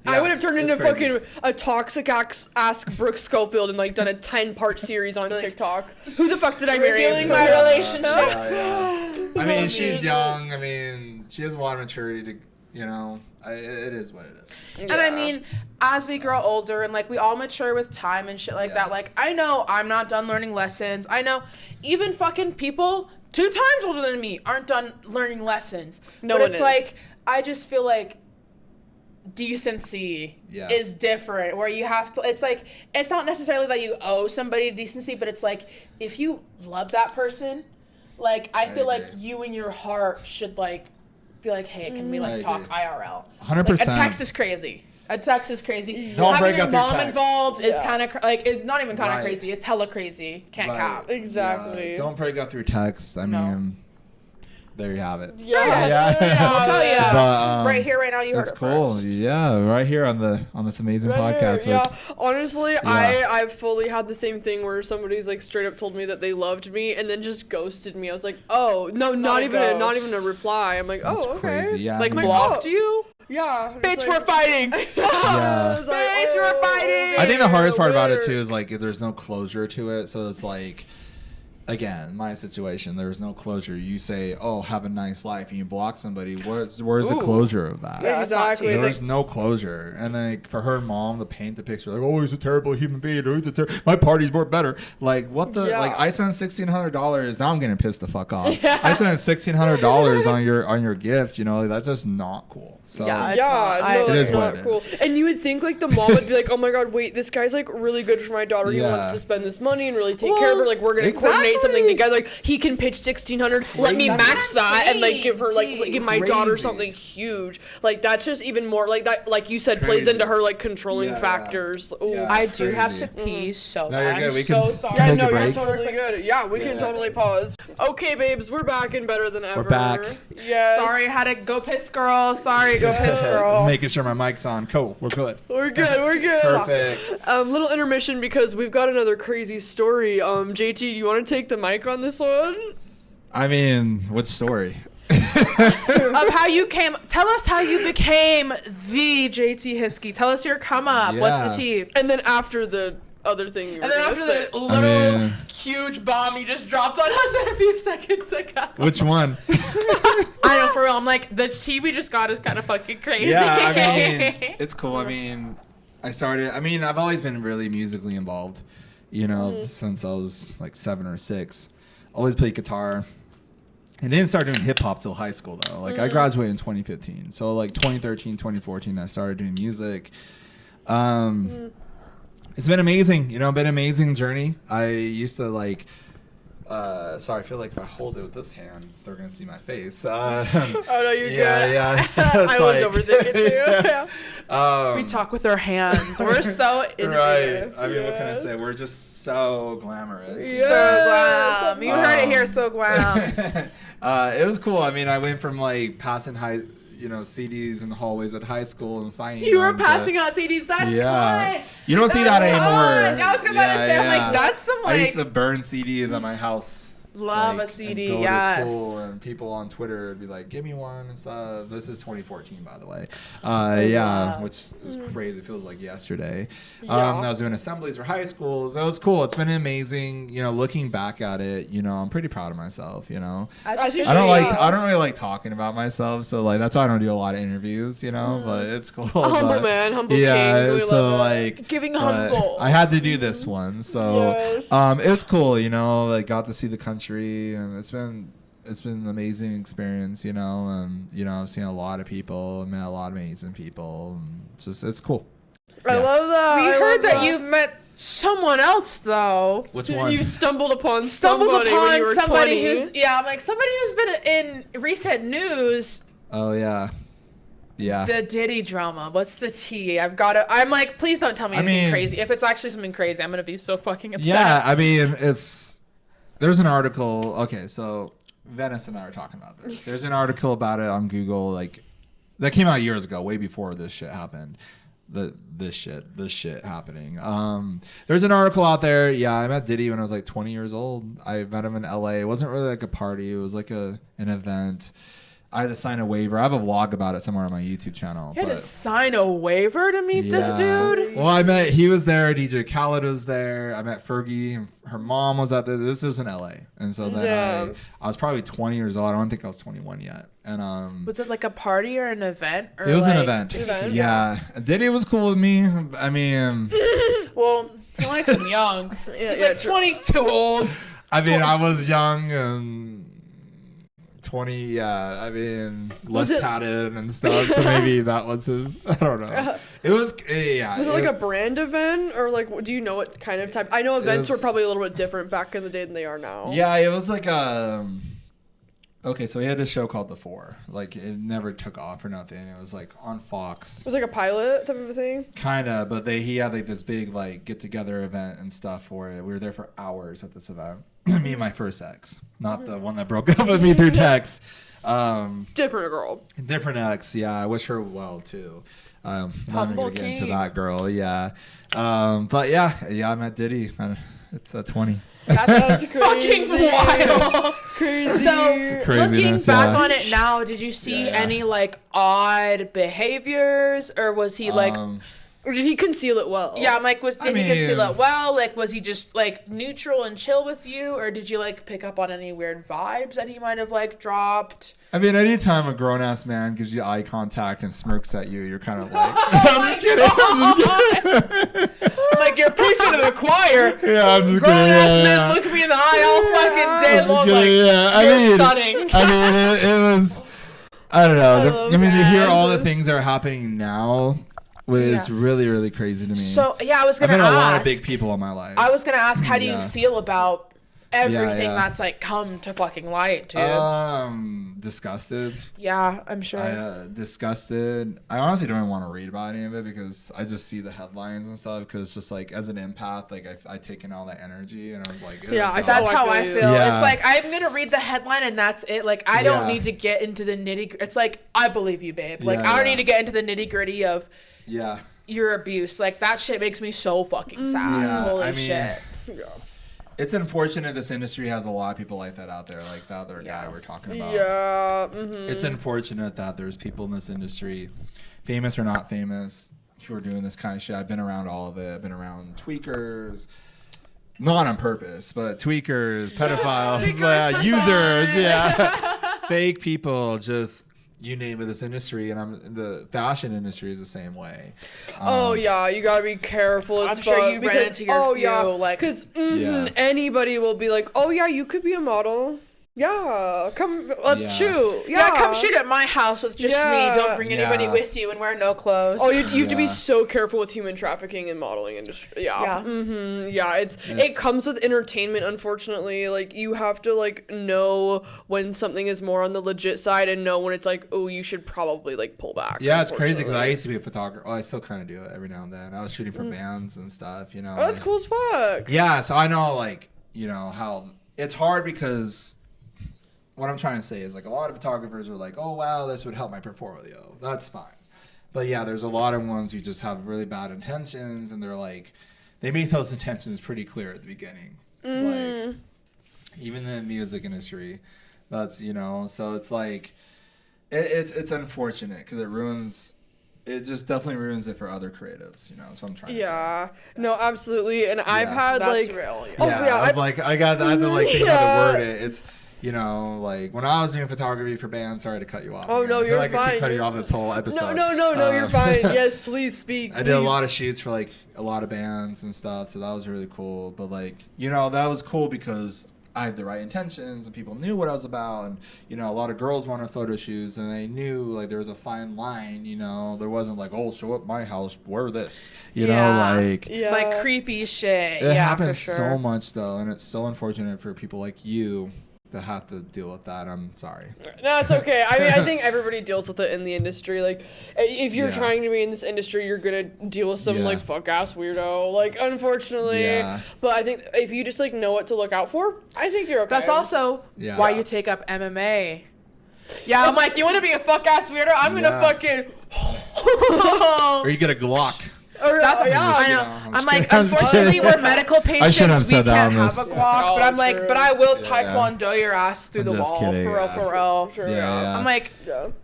S1: I
S3: Yeah,
S1: would have turned
S3: it's
S1: into
S3: crazy.
S1: fucking a toxic ask Brooke Schofield and like done a 10-part series on TikTok. Who the fuck did I marry?
S2: Revealing my
S3: Yeah,
S2: relationship.
S3: yeah. I mean,
S1: Oh,
S3: she's
S1: man.
S3: young. I mean, she has a lot of maturity to, you know, it is what it is.
S2: And I mean, as we grow older and like we all mature with time and shit like that, like I know I'm not done learning lessons. I know even fucking people 2 times older than me aren't done learning lessons.
S1: No
S2: but
S1: one
S2: it's
S1: is.
S2: like I just feel like decency
S3: Yeah.
S2: is different where you have to, it's like, it's not necessarily that you owe somebody decency, but it's like if you love that person, like I feel like
S3: agree.
S2: you in your heart should like be like, hey, can we
S3: I
S2: like talk
S3: agree.
S2: IRL?
S3: 100%.
S2: Like, a text is crazy. A text is crazy.
S3: Don't
S2: Having
S3: break
S2: your
S3: up your
S2: mom
S3: text.
S2: involved is
S1: Yeah.
S2: kind of like is not even kind of
S3: Right.
S2: crazy. It's hella crazy. Can't
S3: Right.
S2: cap.
S1: Exactly.
S3: Yeah, don't break up through text. I mean, there you have it.
S1: Yeah.
S2: I'll tell you.
S3: But,
S2: Right here, right now, you heard
S3: That's
S2: it
S3: cool.
S2: first.
S3: Yeah, right here on this amazing
S1: Right
S3: podcast.
S1: here,
S3: with-
S1: yeah, honestly, I've fully had the same thing where somebody's like straight up told me that they loved me and then just ghosted me. I was like, oh no, not even a reply. I'm like,
S3: That's
S1: oh okay,
S3: crazy. Yeah,
S2: Like
S3: I mean,
S2: blocked you?
S1: yeah,
S2: Bitch,
S1: it's
S2: we're
S1: like-
S2: fighting.
S1: I was like,
S2: Bitch, we're fighting.
S3: I think the hardest part about it
S1: weird.
S3: too is like there's no closure to it. So it's like, again, my situation, there's no closure. You say, "Oh, have a nice life," and you block somebody. Where's the
S2: Ooh.
S3: closure of that?
S2: Yeah, it's not
S1: exactly.
S2: tea.
S1: It's
S3: There's
S1: like,
S3: no closure, and like for her mom to paint the picture, like, oh, he's a terrible human being, or he's my party's more better. Like, what the?
S1: Yeah.
S3: Like, I spent $1,600. Now I'm getting pissed the fuck off. I spent $1,600 on your gift. You know, like, that's just not cool. So
S2: Yeah, it's
S1: yeah,
S2: not.
S1: no,
S3: It
S1: that's
S3: is what
S1: not
S3: it
S1: cool.
S3: is.
S1: And you would think like the mom would be like, "Oh my god, wait, this guy's like really good for my daughter. He
S3: Yeah.
S1: wants to spend this money and really take care of her. Like we're gonna coordinate
S2: exactly.
S1: something together. Like he can pitch 1,600. Let me
S3: Crazy.
S1: match
S2: That's what I'm
S1: that and like
S2: saying,
S1: give her like
S2: gee.
S1: give my daughter
S3: Crazy.
S1: something huge. Like that's just even more like that. Like you said, plays
S3: Crazy.
S1: into her like controlling
S3: Yeah,
S1: factors. Ooh.
S3: Yeah.
S2: I do have
S3: Crazy.
S2: to pee so
S3: No, you're
S2: bad.
S3: good.
S2: I'm
S3: We
S2: so
S3: can-
S2: sorry.
S1: Yeah,
S3: Take a
S1: no, you're
S3: break.
S1: totally good. Yeah, we can
S3: Yeah.
S1: totally pause. Okay, babes, we're back and better than ever.
S3: back.
S1: Yes.
S2: Sorry, I had to go piss girl. Sorry, go piss girl.
S3: making sure my mic's on. Cool, we're good.
S1: We're good. We're good.
S3: Perfect.
S1: Little intermission because we've got another crazy story. JT, do you want to take the mic on this one?
S3: I mean, what story?
S2: Of how you came. Tell us how you became the JT Hiskey. Tell us your come up. What's
S3: Yeah.
S2: the tea?
S1: And then after the other thing, you
S2: And then
S1: were
S2: after
S1: gonna say.
S2: the little
S3: mean-
S2: huge bomb you just dropped on us a few seconds ago.
S3: Which one?
S2: I know, for real. I'm like, the tea we just got is kind of fucking crazy.
S3: Yeah, I mean, it's cool. I mean, I've always been really musically involved, you know, since I was like 7 or 6. Always played guitar. I didn't start doing hip hop till high school though. Like I graduated in 2015. So like 2013, 2014, I started doing music. It's been amazing, you know, been an amazing journey. I used to like, sorry, I feel like if I hold it with this hand, they're going to see my face.
S1: Oh no, you're
S3: yeah,
S1: good.
S3: yeah. So
S1: I
S3: it's
S1: was
S3: like-
S1: overthinking too. Yeah.
S2: We talk with our hands. We're so
S3: Right.
S2: innovative.
S3: I mean, what can I
S1: Yes.
S3: say? We're just so glamorous.
S2: So
S1: Yeah.
S2: glam. You heard it here, so glam.
S3: It was cool. I mean, I went from like passing CDs in the hallways at high school and signing.
S2: You were
S3: them to-
S2: passing out CDs. That's
S3: Yeah.
S2: cut.
S3: You don't see that
S2: That's
S3: anymore.
S2: cut. I was about to say, I'm like, that's some
S3: I used
S2: like.
S3: to burn CDs at my house.
S2: Love
S3: like,
S2: a CD,
S3: and go
S2: yes.
S3: to school, and people on Twitter would be like, "Give me one," and stuff. This is 2014, by the way. Which is crazy. It feels like yesterday. I was doing assemblies for high schools. It was cool. It's been amazing. You know, looking back at it, you know, I'm pretty proud of myself. You know, I don't really like talking about myself, so like that's why I don't do a lot of interviews. You know, but it's cool.
S1: Humble man, humble king.
S3: Yeah, so like
S2: giving humble.
S3: I had to do this one, so it was cool. You know, like got to see the country, and it's been an amazing experience, you know, and you know I've seen a lot of people, met a lot of amazing people, and it's cool.
S1: I love that.
S2: We heard that you've met someone else though.
S3: Which one?
S1: You stumbled upon somebody
S2: who's somebody who's been in recent news.
S3: Oh yeah. Yeah.
S2: The Diddy drama. What's the tea? I'm like, please don't tell me anything crazy. If it's actually something crazy, I'm gonna be so fucking upset.
S3: Yeah, I mean there's an article. Okay, so Venice and I are talking about this. There's an article about it on Google, like that came out years ago, way before this shit happened. This shit happening. There's an article out there. Yeah, I met Diddy when I was like 20 years old. I met him in LA. It wasn't really like a party. It was like an event. I had to sign a waiver. I have a vlog about it somewhere on my YouTube channel.
S2: You had to sign a waiver to meet this dude?
S3: Well, he was there. DJ Khaled was there. I met Fergie. And her mom was at this is in LA. And so then I was probably 20 years old. I don't think I was 21 yet. And
S2: was it like a party or an event? Or
S3: it was
S2: like
S3: an event. Yeah. Diddy was cool with me. I mean...
S2: well, he likes him young. He's like 22 old.
S3: I mean, I was young and... 20, I mean, less tatted and stuff, so maybe that was his, I don't know. It was,
S1: Was it like a brand event, or like, do you know what kind of type? I know events were probably a little bit different back in the day than they are now.
S3: Yeah, it was like okay, so he had this show called The Four. Like, it never took off or nothing. It was like on Fox.
S1: It was like a pilot type of a thing?
S3: Kinda, but he had like this big like get-together event and stuff for it. We were there for hours at this event. Me and my first ex, not the one that broke up with me through text.
S1: Different girl.
S3: Different ex, yeah. I wish her well too. I'm not gonna get into that girl, yeah. But yeah, I met Diddy. It's 20.
S2: That's fucking wild.
S1: Crazy.
S2: So looking back on it now, did you see any like odd behaviors, or was he like?
S1: Or did he conceal it well?
S2: Yeah, I'm like, did he conceal it well? Like, was he just like neutral and chill with you, or did you like pick up on any weird vibes that he might have like dropped?
S3: I mean, anytime a grown ass man gives you eye contact and smirks at you, you're kind of like, I'm just kidding.
S2: Like, you're preaching to the choir.
S3: Yeah, I'm just
S2: grown
S3: kidding.
S2: Ass men look me in the eye all fucking day long, like, you're stunning.
S3: I mean, it was, I don't know. I mean, to hear all the things that are happening now was really, really crazy to me.
S2: So, yeah, I was going to ask.
S3: I've met a lot of big people in my life.
S2: I was going to ask, how do you feel about everything that's, like, come to fucking light, dude?
S3: Disgusted.
S2: Yeah, I'm sure.
S3: Disgusted. I honestly don't even want to read about any of it because I just see the headlines and stuff, because it's just, like, as an empath, like, I take in all that energy, and I was like...
S2: That's how I feel. Yeah. It's like, I'm going to read the headline, and that's it. Like, I don't need to get into the nitty-gritty. It's like, I believe you, babe. Like, I don't need to get into the nitty-gritty of...
S3: Yeah.
S2: Your abuse. Like, that shit makes me so fucking sad.
S3: Yeah,
S2: Holy shit.
S1: Yeah.
S3: It's unfortunate this industry has a lot of people like that out there, like the other guy we're talking about.
S1: Yeah. Mm-hmm.
S3: It's unfortunate that there's people in this industry, famous or not famous, who are doing this kind of shit. I've been around all of it. I've been around tweakers. Not on purpose, but tweakers, pedophiles, users, fake people, just... You name it, this industry, and the fashion industry is the same way.
S1: You gotta be careful.
S2: I'm sure you've ran into your few, like,
S1: because anybody will be like, "Oh yeah, you could be a model. Yeah, come, let's shoot.
S2: Yeah, come shoot at my house with just me. Don't bring anybody with you and wear no clothes."
S1: Oh, you have to be so careful with human trafficking and modeling industry. Yeah. It comes with entertainment, unfortunately. Like, you have to, like, know when something is more on the legit side and know when it's like, oh, you should probably, like, pull back.
S3: Yeah, it's crazy because I used to be a photographer. Oh, I still kind of do it every now and then. I was shooting for bands and stuff, you know.
S1: Oh, that's cool as fuck.
S3: Yeah, so I know, like, you know, how it's hard because... What I'm trying to say is, like, a lot of photographers are like, oh, wow, this would help my portfolio. That's fine. But, yeah, there's a lot of ones who just have really bad intentions, and they're like, they make those intentions pretty clear at the beginning. Like, even in the music industry. That's, you know, so it's like, it's unfortunate because it just definitely ruins it for other creatives, you know. That's what I'm trying to say.
S1: Yeah, no, absolutely. And I've had
S2: That's
S1: like,
S2: real.
S3: I was like, I had to like think how to word it. It's, you know, like when I was doing photography for bands. Sorry to cut you off.
S1: Oh
S3: again.
S1: no, you're
S3: I feel like
S1: fine.
S3: I keep cutting you off this whole episode.
S1: No, you're fine. Yes, please speak.
S3: I did a lot of shoots for like a lot of bands and stuff, so that was really cool. But like, you know, that was cool because I had the right intentions and people knew what I was about, and you know, a lot of girls wanted photo shoots and they knew like there was a fine line, you know. There wasn't like, oh, show up my house, wear this, you know,
S2: like creepy shit.
S3: It
S2: for
S3: happens
S2: sure.
S3: so much though, and it's so unfortunate for people like you that have to deal with that. I'm sorry.
S1: No, it's okay. I mean, I think everybody deals with it in the industry. Like, if you're trying to be in this industry, you're gonna deal with some like fuck ass weirdo. Like, unfortunately. Yeah. But I think if you just like know what to look out for, I think you're okay.
S2: That's also why you take up MMA. Yeah, I'm like, you want to be a fuck ass weirdo? I'm gonna fucking.
S3: Or you get a Glock.
S2: That's I know. I'm like, unfortunately, we're medical patients. We can't have a Glock. But I'm like, but I will taekwondo your ass through the wall.
S3: Kidding.
S2: For real.
S3: Yeah.
S2: I'm like,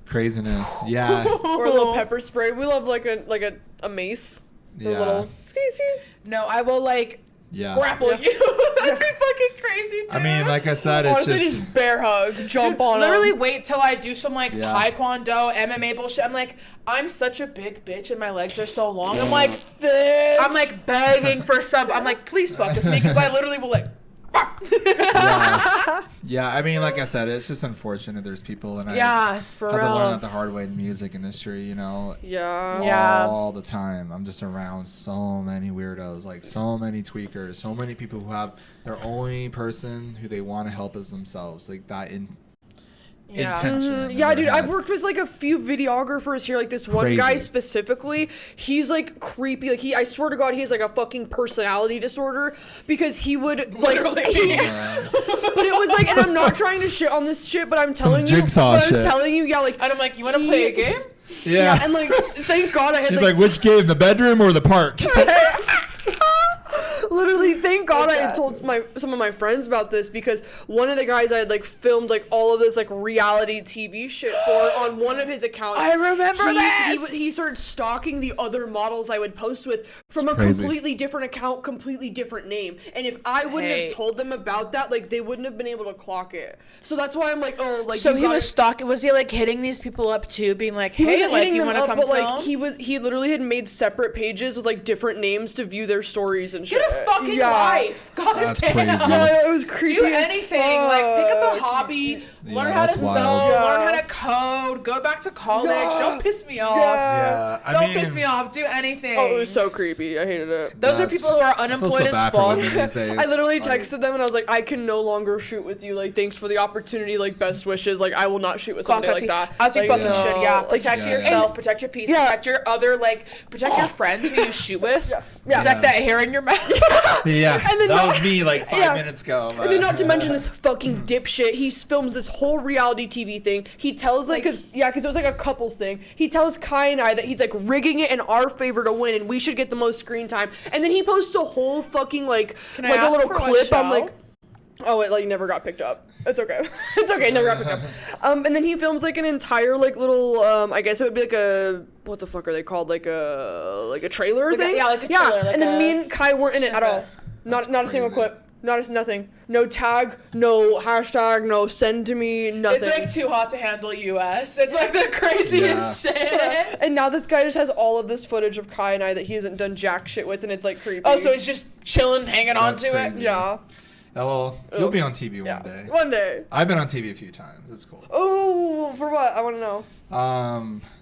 S3: craziness. Yeah.
S1: Or a little pepper spray. We love like a mace. A little.
S2: No, I will like grapple you. That'd be fucking crazy, dude.
S3: I mean, like I said, it's
S1: honestly, just bear hug, jump on
S2: literally wait till I do some like taekwondo, MMA bullshit. I'm like, I'm such a big bitch and my legs are so long. I'm like begging for some. I'm like, please fuck with me because I literally will like.
S3: Yeah, I mean, like I said, it's just unfortunate. There's people, and I had to learn it the hard way in the music industry, you know. All the time. I'm just around so many weirdos, like so many tweakers, so many people who have their only person who they want to help is themselves, like that intention.
S1: Yeah, dude, I've worked with like a few videographers here. Like this one guy specifically, he's like creepy. Like I swear to God, he has like a fucking personality disorder because he would like. But it was like, and I'm not trying to shit on this shit, but I'm telling you, like,
S2: and I'm like, you want to play a game?
S3: Yeah,
S1: and like, thank God I had.
S3: She's like, which game, the bedroom or the park?
S1: Literally, thank God I had told some of my friends about this because one of the guys I had like filmed like all of this like reality TV shit for on one of his accounts.
S2: I remember this.
S1: He started stalking the other models I would post with from a completely different account, completely different name. And if I wouldn't have told them about that, like they wouldn't have been able to clock it. So that's why I'm like, oh, like.
S2: So he was stalking. Was he like hitting these people up too, being like, hey, like you want to come film?
S1: Like he literally had made separate pages with like different names to view their stories and shit.
S2: Get a fucking life. God
S3: That's
S2: damn.
S3: crazy.
S1: Yeah, it was creepy.
S2: Do anything. Like pick up a hobby, learn how to sew, learn how to code, go back to college. Don't piss me off. Don't piss me off. Do anything.
S1: Oh, it was so creepy. I hated it.
S2: Those are people who are unemployed as fuck.
S1: I literally texted them and I was like, I can no longer shoot with you. Like, thanks for the opportunity. Like, best wishes. Like, I will not shoot with somebody like that.
S2: As you
S1: like,
S2: fucking should. Yeah. Protect yourself. Protect your peace. Protect your other protect your friends who you shoot with. Protect that hair in your mouth.
S3: And then that was me like 5 minutes ago.
S1: And then not to mention this fucking dipshit. He films this whole reality TV thing. He tells because it was like a couples thing. He tells Kai and I that he's like rigging it in our favor to win and we should get the most screen time. And then he posts a whole fucking like a little clip on like. Oh, it like never got picked up. It's okay. It's okay. Never got picked up. And then he films like an entire like little I guess it would be like a what the fuck are they called like a trailer thing?
S2: Like a trailer. Like
S1: and then me and Kai weren't in it at all. Not a single clip. Nothing. No tag. No hashtag. No send to me. Nothing.
S2: It's like too hot to handle US. It's like the craziest shit.
S1: And now this guy just has all of this footage of Kai and I that he hasn't done jack shit with, and it's like creepy.
S2: Oh, so it's just chilling, hanging on to it.
S1: Yeah.
S3: Oh, well, you'll be on TV one day.
S1: One day.
S3: I've been on TV a few times. It's cool.
S1: Oh, for what? I want to know.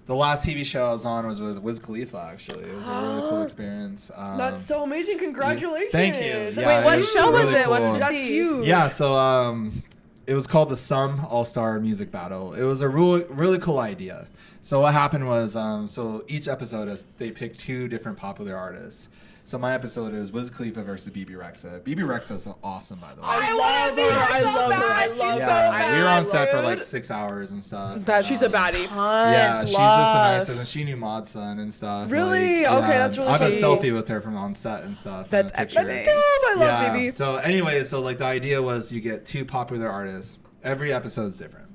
S3: The last TV show I was on was with Wiz Khalifa, actually. It was a really cool experience.
S1: That's so amazing. Congratulations.
S3: Thank you.
S2: Yeah, wait, what show was it?
S3: Cool.
S1: That's huge.
S3: Yeah, so it was called the Some All-Star Music Battle. It was a really cool idea. So what happened was, so each episode, they picked 2 different popular artists. So my episode is Wiz Khalifa versus BB Rexa. BB Rexa is awesome, by the way.
S1: I love her.
S3: Yeah, we were on set for like 6 hours and stuff.
S1: She's a baddie.
S3: Yeah, she's just the nicest, and she knew Maud's son and stuff.
S1: Really?
S3: Like,
S1: okay, that's really
S3: I have a
S1: sweet.
S3: selfie with her from on set and stuff.
S2: That's
S1: That's dope. I love BB.
S3: So anyway, so like the idea was you get 2 popular artists. Every episode's different.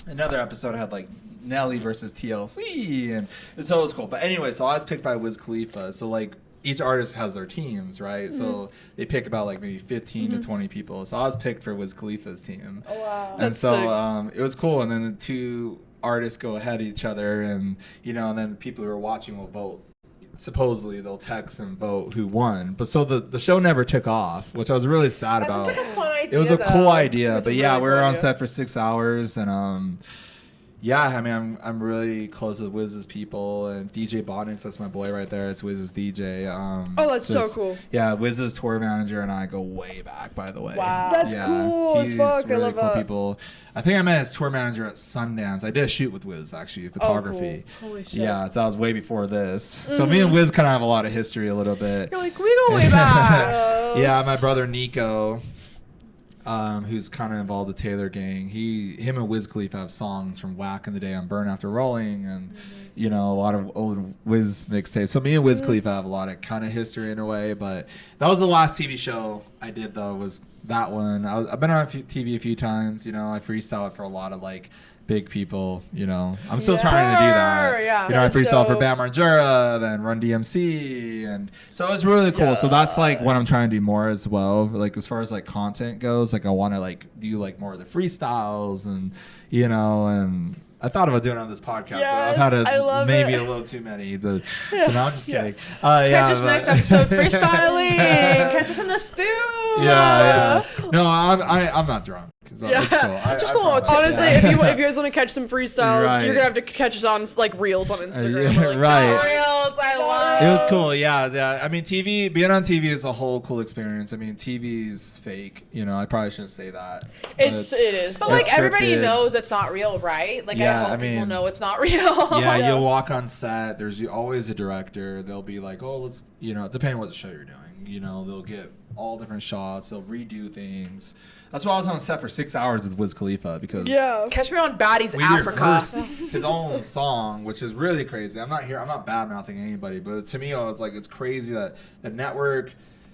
S3: Another episode had like Nelly versus TLC, and so it was cool. But anyway, so I was picked by Wiz Khalifa. So like each artist has their teams, right? Mm-hmm. So they pick about like maybe 15 to 20 people. So I was picked for Wiz Khalifa's team.
S1: Oh wow!
S3: And so it was cool. And then the 2 artists go ahead of each other, and and then the people who are watching will vote. Supposedly they'll text and vote who won. But so the show never took off, which I was really sad about.
S2: That's like a fun idea.
S3: It was a cool idea, but yeah,
S1: really
S3: we were
S1: cool
S3: on
S1: idea.
S3: set for 6 hours, and yeah, I mean, I'm really close with Wiz's people, and DJ Bonnix, that's my boy right there. It's Wiz's DJ.
S1: That's so cool.
S3: Yeah, Wiz's tour manager and I go way back, by the way.
S2: Wow.
S1: That's cool as
S3: He's
S1: fuck.
S3: really
S1: I love
S3: cool
S1: that.
S3: people. I think I met his tour manager at Sundance. I did a shoot with Wiz, actually, photography.
S1: Oh, cool. Holy shit.
S3: Yeah, so that was way before this. So me and Wiz kind of have a lot of history a little bit.
S2: You're like, we go way back.
S3: Yeah, my brother Nico, who's kind of involved with Taylor Gang. Him and Wiz Khalifa have songs from Whack in the day on Burn After Rolling, and a lot of old Wiz mixtapes. So me and Wiz Khalifa have a lot of kind of history in a way. But that was the last TV show I did, though, was that one. I've been on TV a few times. I freestyle it for a lot of like big people. I'm still trying to do that.
S2: Yeah.
S3: I freestyle for Bam Margera, then Run DMC, and so it was really cool. So that's like what I'm trying to do more as well. Like as far as like content goes, like I want to like do like more of the freestyles, and and I thought about doing it on this podcast,
S1: Yes,
S3: but I've
S1: I love
S3: had maybe
S1: it.
S3: a little too many. So no, I'm just kidding.
S2: Catch us next episode freestyling. Catch us in the stew.
S3: Yeah. No, I'm not drunk. So
S1: Yeah.
S3: it's cool.
S2: Just a little
S3: promise.
S1: Honestly, if you guys want to catch some freestyles,
S3: Right.
S1: you're gonna have to catch us on like reels on Instagram.
S3: yeah,
S1: Like,
S3: right.
S2: Reels, I love.
S3: It was cool, yeah. I mean, being on TV is a whole cool experience. I mean, TV's fake. I probably shouldn't say that.
S1: It is.
S2: But like
S3: It's
S2: everybody
S3: scripted.
S2: knows it's not real, right? Like
S3: Yeah,
S2: I hope
S3: I mean-
S2: people know it's not real.
S3: Yeah,
S1: Yeah.
S3: you'll walk on set. There's always a director. They'll be like, oh, let's, depending on what the show you're doing. They'll get all different shots. They'll redo things. That's why I was on set for 6 hours with Wiz Khalifa, because
S2: Catch me on Baddies
S3: we
S2: Africa.
S3: rehearsed his own song, which is really crazy. I'm not bad mouthing anybody, but to me, I was like, it's crazy that the network,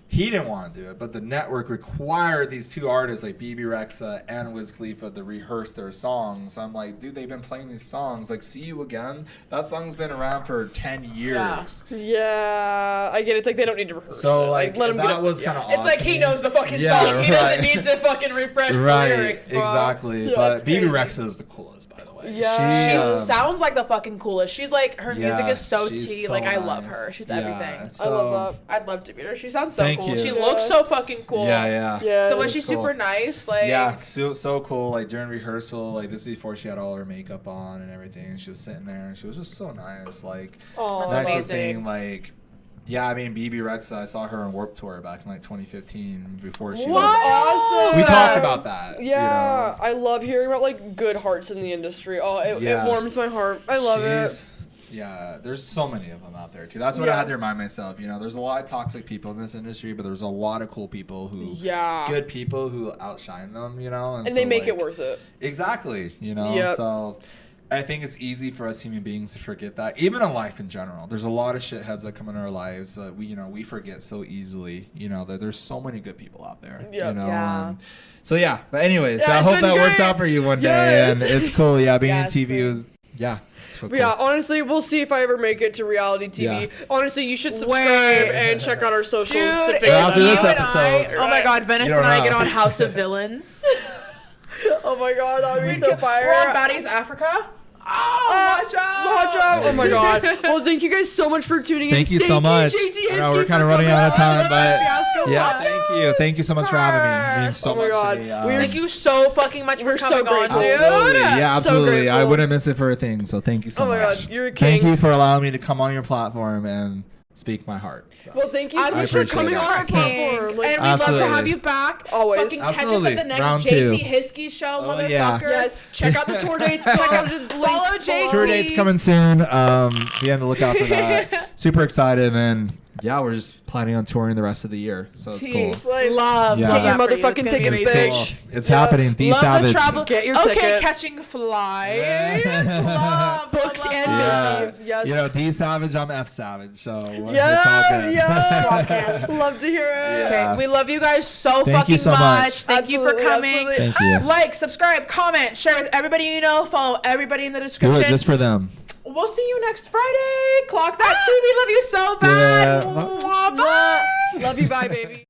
S3: he didn't want to do it, but the network required these 2 artists like BB Rexa and Wiz Khalifa to rehearse their songs. I'm like, dude, they've been playing these songs. Like, See You Again, that song's been around for 10 years.
S1: Yeah, I get it. It's like they don't need to rehearse.
S3: So
S1: it.
S3: like
S1: let him
S3: that was kind of awesome.
S2: It's like he knows the fucking
S3: Yeah,
S2: song. He doesn't
S3: right.
S2: need to fucking refresh the
S3: right,
S2: lyrics, bro.
S3: exactly.
S1: Yeah,
S3: But
S1: that's
S3: BB
S1: crazy.
S3: Rexa is the coolest, by the way.
S1: Yeah.
S2: She sounds like the fucking coolest. She's like, her music is so
S3: she's
S2: tea.
S3: so
S2: like, I love
S3: nice.
S2: her. She's
S3: Yeah,
S2: everything.
S3: so-
S1: I love that.
S2: I'd love to meet her. She sounds so
S3: Thank
S2: cool.
S3: you.
S2: She
S1: Yeah.
S2: looks so fucking cool.
S3: Yeah.
S1: Yeah.
S2: So when
S1: that's
S2: she's
S3: cool.
S2: super nice, like
S3: Yeah, so cool. Like during rehearsal, like this is before she had all her makeup on and everything, and she was sitting there and she was just so nice. Like
S1: Aw.
S2: That's
S3: nicest
S2: amazing.
S3: thing. Like I mean, BB Rexa, I saw her on Warped Tour back in like 2015 before she
S2: What?
S3: was.
S1: Awesome.
S3: We talked about that.
S1: Yeah, I love hearing about like good hearts in the industry. Oh, it
S3: Yeah.
S1: warms my heart. I love it.
S3: Yeah, there's so many of them out there too. That's what I had to remind myself. There's a lot of toxic people in this industry, but there's a lot of cool people good people who outshine them. And
S1: And they make it worth it.
S3: Exactly.
S1: Yep.
S3: So I think it's easy for us human beings to forget that. Even in life in general, there's a lot of shitheads that come in our lives that we forget so easily. That there's so many good people out there.
S1: Yeah.
S2: Yeah.
S3: And so yeah. But anyways,
S1: Yeah,
S3: I
S1: it's
S3: hope
S1: been
S3: that works
S1: great.
S3: out for you one day,
S1: Yes.
S3: and it's cool. Yeah, being
S2: Yeah,
S3: in
S2: it's
S3: TV
S2: great.
S3: was so
S1: But
S3: cool.
S1: yeah, honestly, we'll see if I ever make it to reality TV.
S3: Yeah.
S1: Honestly, you should subscribe
S2: Wait.
S1: and check out our socials
S2: Dude,
S1: to
S2: if
S1: figure that
S3: after this
S2: you and
S3: episode-
S2: I, oh my god, Venice
S3: You don't
S2: and I
S3: know.
S2: get on House of Villains.
S1: Oh my god, that would be so fire.
S2: We're on Baddies Africa. Oh, watch out!
S1: Oh my god. Well, thank you guys so much for tuning in.
S3: Thank you so much.
S1: JT
S3: I know we're
S1: Hiskey
S3: kind of
S1: for
S3: running
S1: coming
S3: out of
S1: on.
S3: time, but
S1: Fiasco.
S3: yeah, thank you so much for having me. It means so
S1: Oh my
S3: much
S1: God.
S3: to me.
S1: We are
S2: Thank you so fucking much
S1: We're
S2: for
S1: so
S2: coming on,
S1: grateful.
S2: dude.
S3: Absolutely. Yeah,
S1: So
S3: absolutely. I
S1: grateful.
S3: wouldn't miss it for a thing. So thank you so
S1: Oh my
S3: much.
S1: god, you're a king.
S3: Thank you for allowing me to come on your platform and speak my heart. So.
S1: Well, thank you
S2: As
S1: so
S2: you
S1: much for
S2: should
S1: coming
S2: come
S1: on
S2: on
S1: our
S2: our king.
S1: platform. Like,
S2: And we'd love to
S3: Absolutely.
S2: have you back.
S1: Always.
S2: Fucking catch us
S3: Absolutely.
S2: at the next
S3: Round
S2: JT
S3: two.
S2: Hiskey's show,
S3: Oh, yeah.
S2: motherfuckers.
S1: yes, check out the tour dates. Check out the
S2: Follow
S1: links
S2: JT.
S1: below.
S3: Tour date's coming soon. Be on the lookout for that. Super excited, and yeah, we're just planning on touring the rest of the year, so it's cool.
S2: Love.
S3: Yeah.
S1: Get your motherfucking tickets, bitch.
S3: It's happening. The
S2: love
S3: Savage.
S2: The travel.
S1: Get your
S2: okay,
S1: tickets.
S2: catching flights. Love.
S1: Booked
S2: love,
S1: and
S2: love.
S1: busy. Yes.
S3: You know, D Savage, I'm F Savage, so it's all good.
S1: Yeah. Love to hear it.
S2: Okay, we love you guys so
S3: Thank you
S2: fucking
S3: so much.
S2: Thank you for coming.
S1: Absolutely.
S3: Thank you.
S2: Like, subscribe, comment, share with everybody you know. Follow everybody in the
S3: Do
S2: description.
S3: it just for them.
S2: We'll see you next Friday. Clock that too. We love you so bad.
S3: Yeah.
S2: Mwah, bye.
S1: Love you. Bye, baby.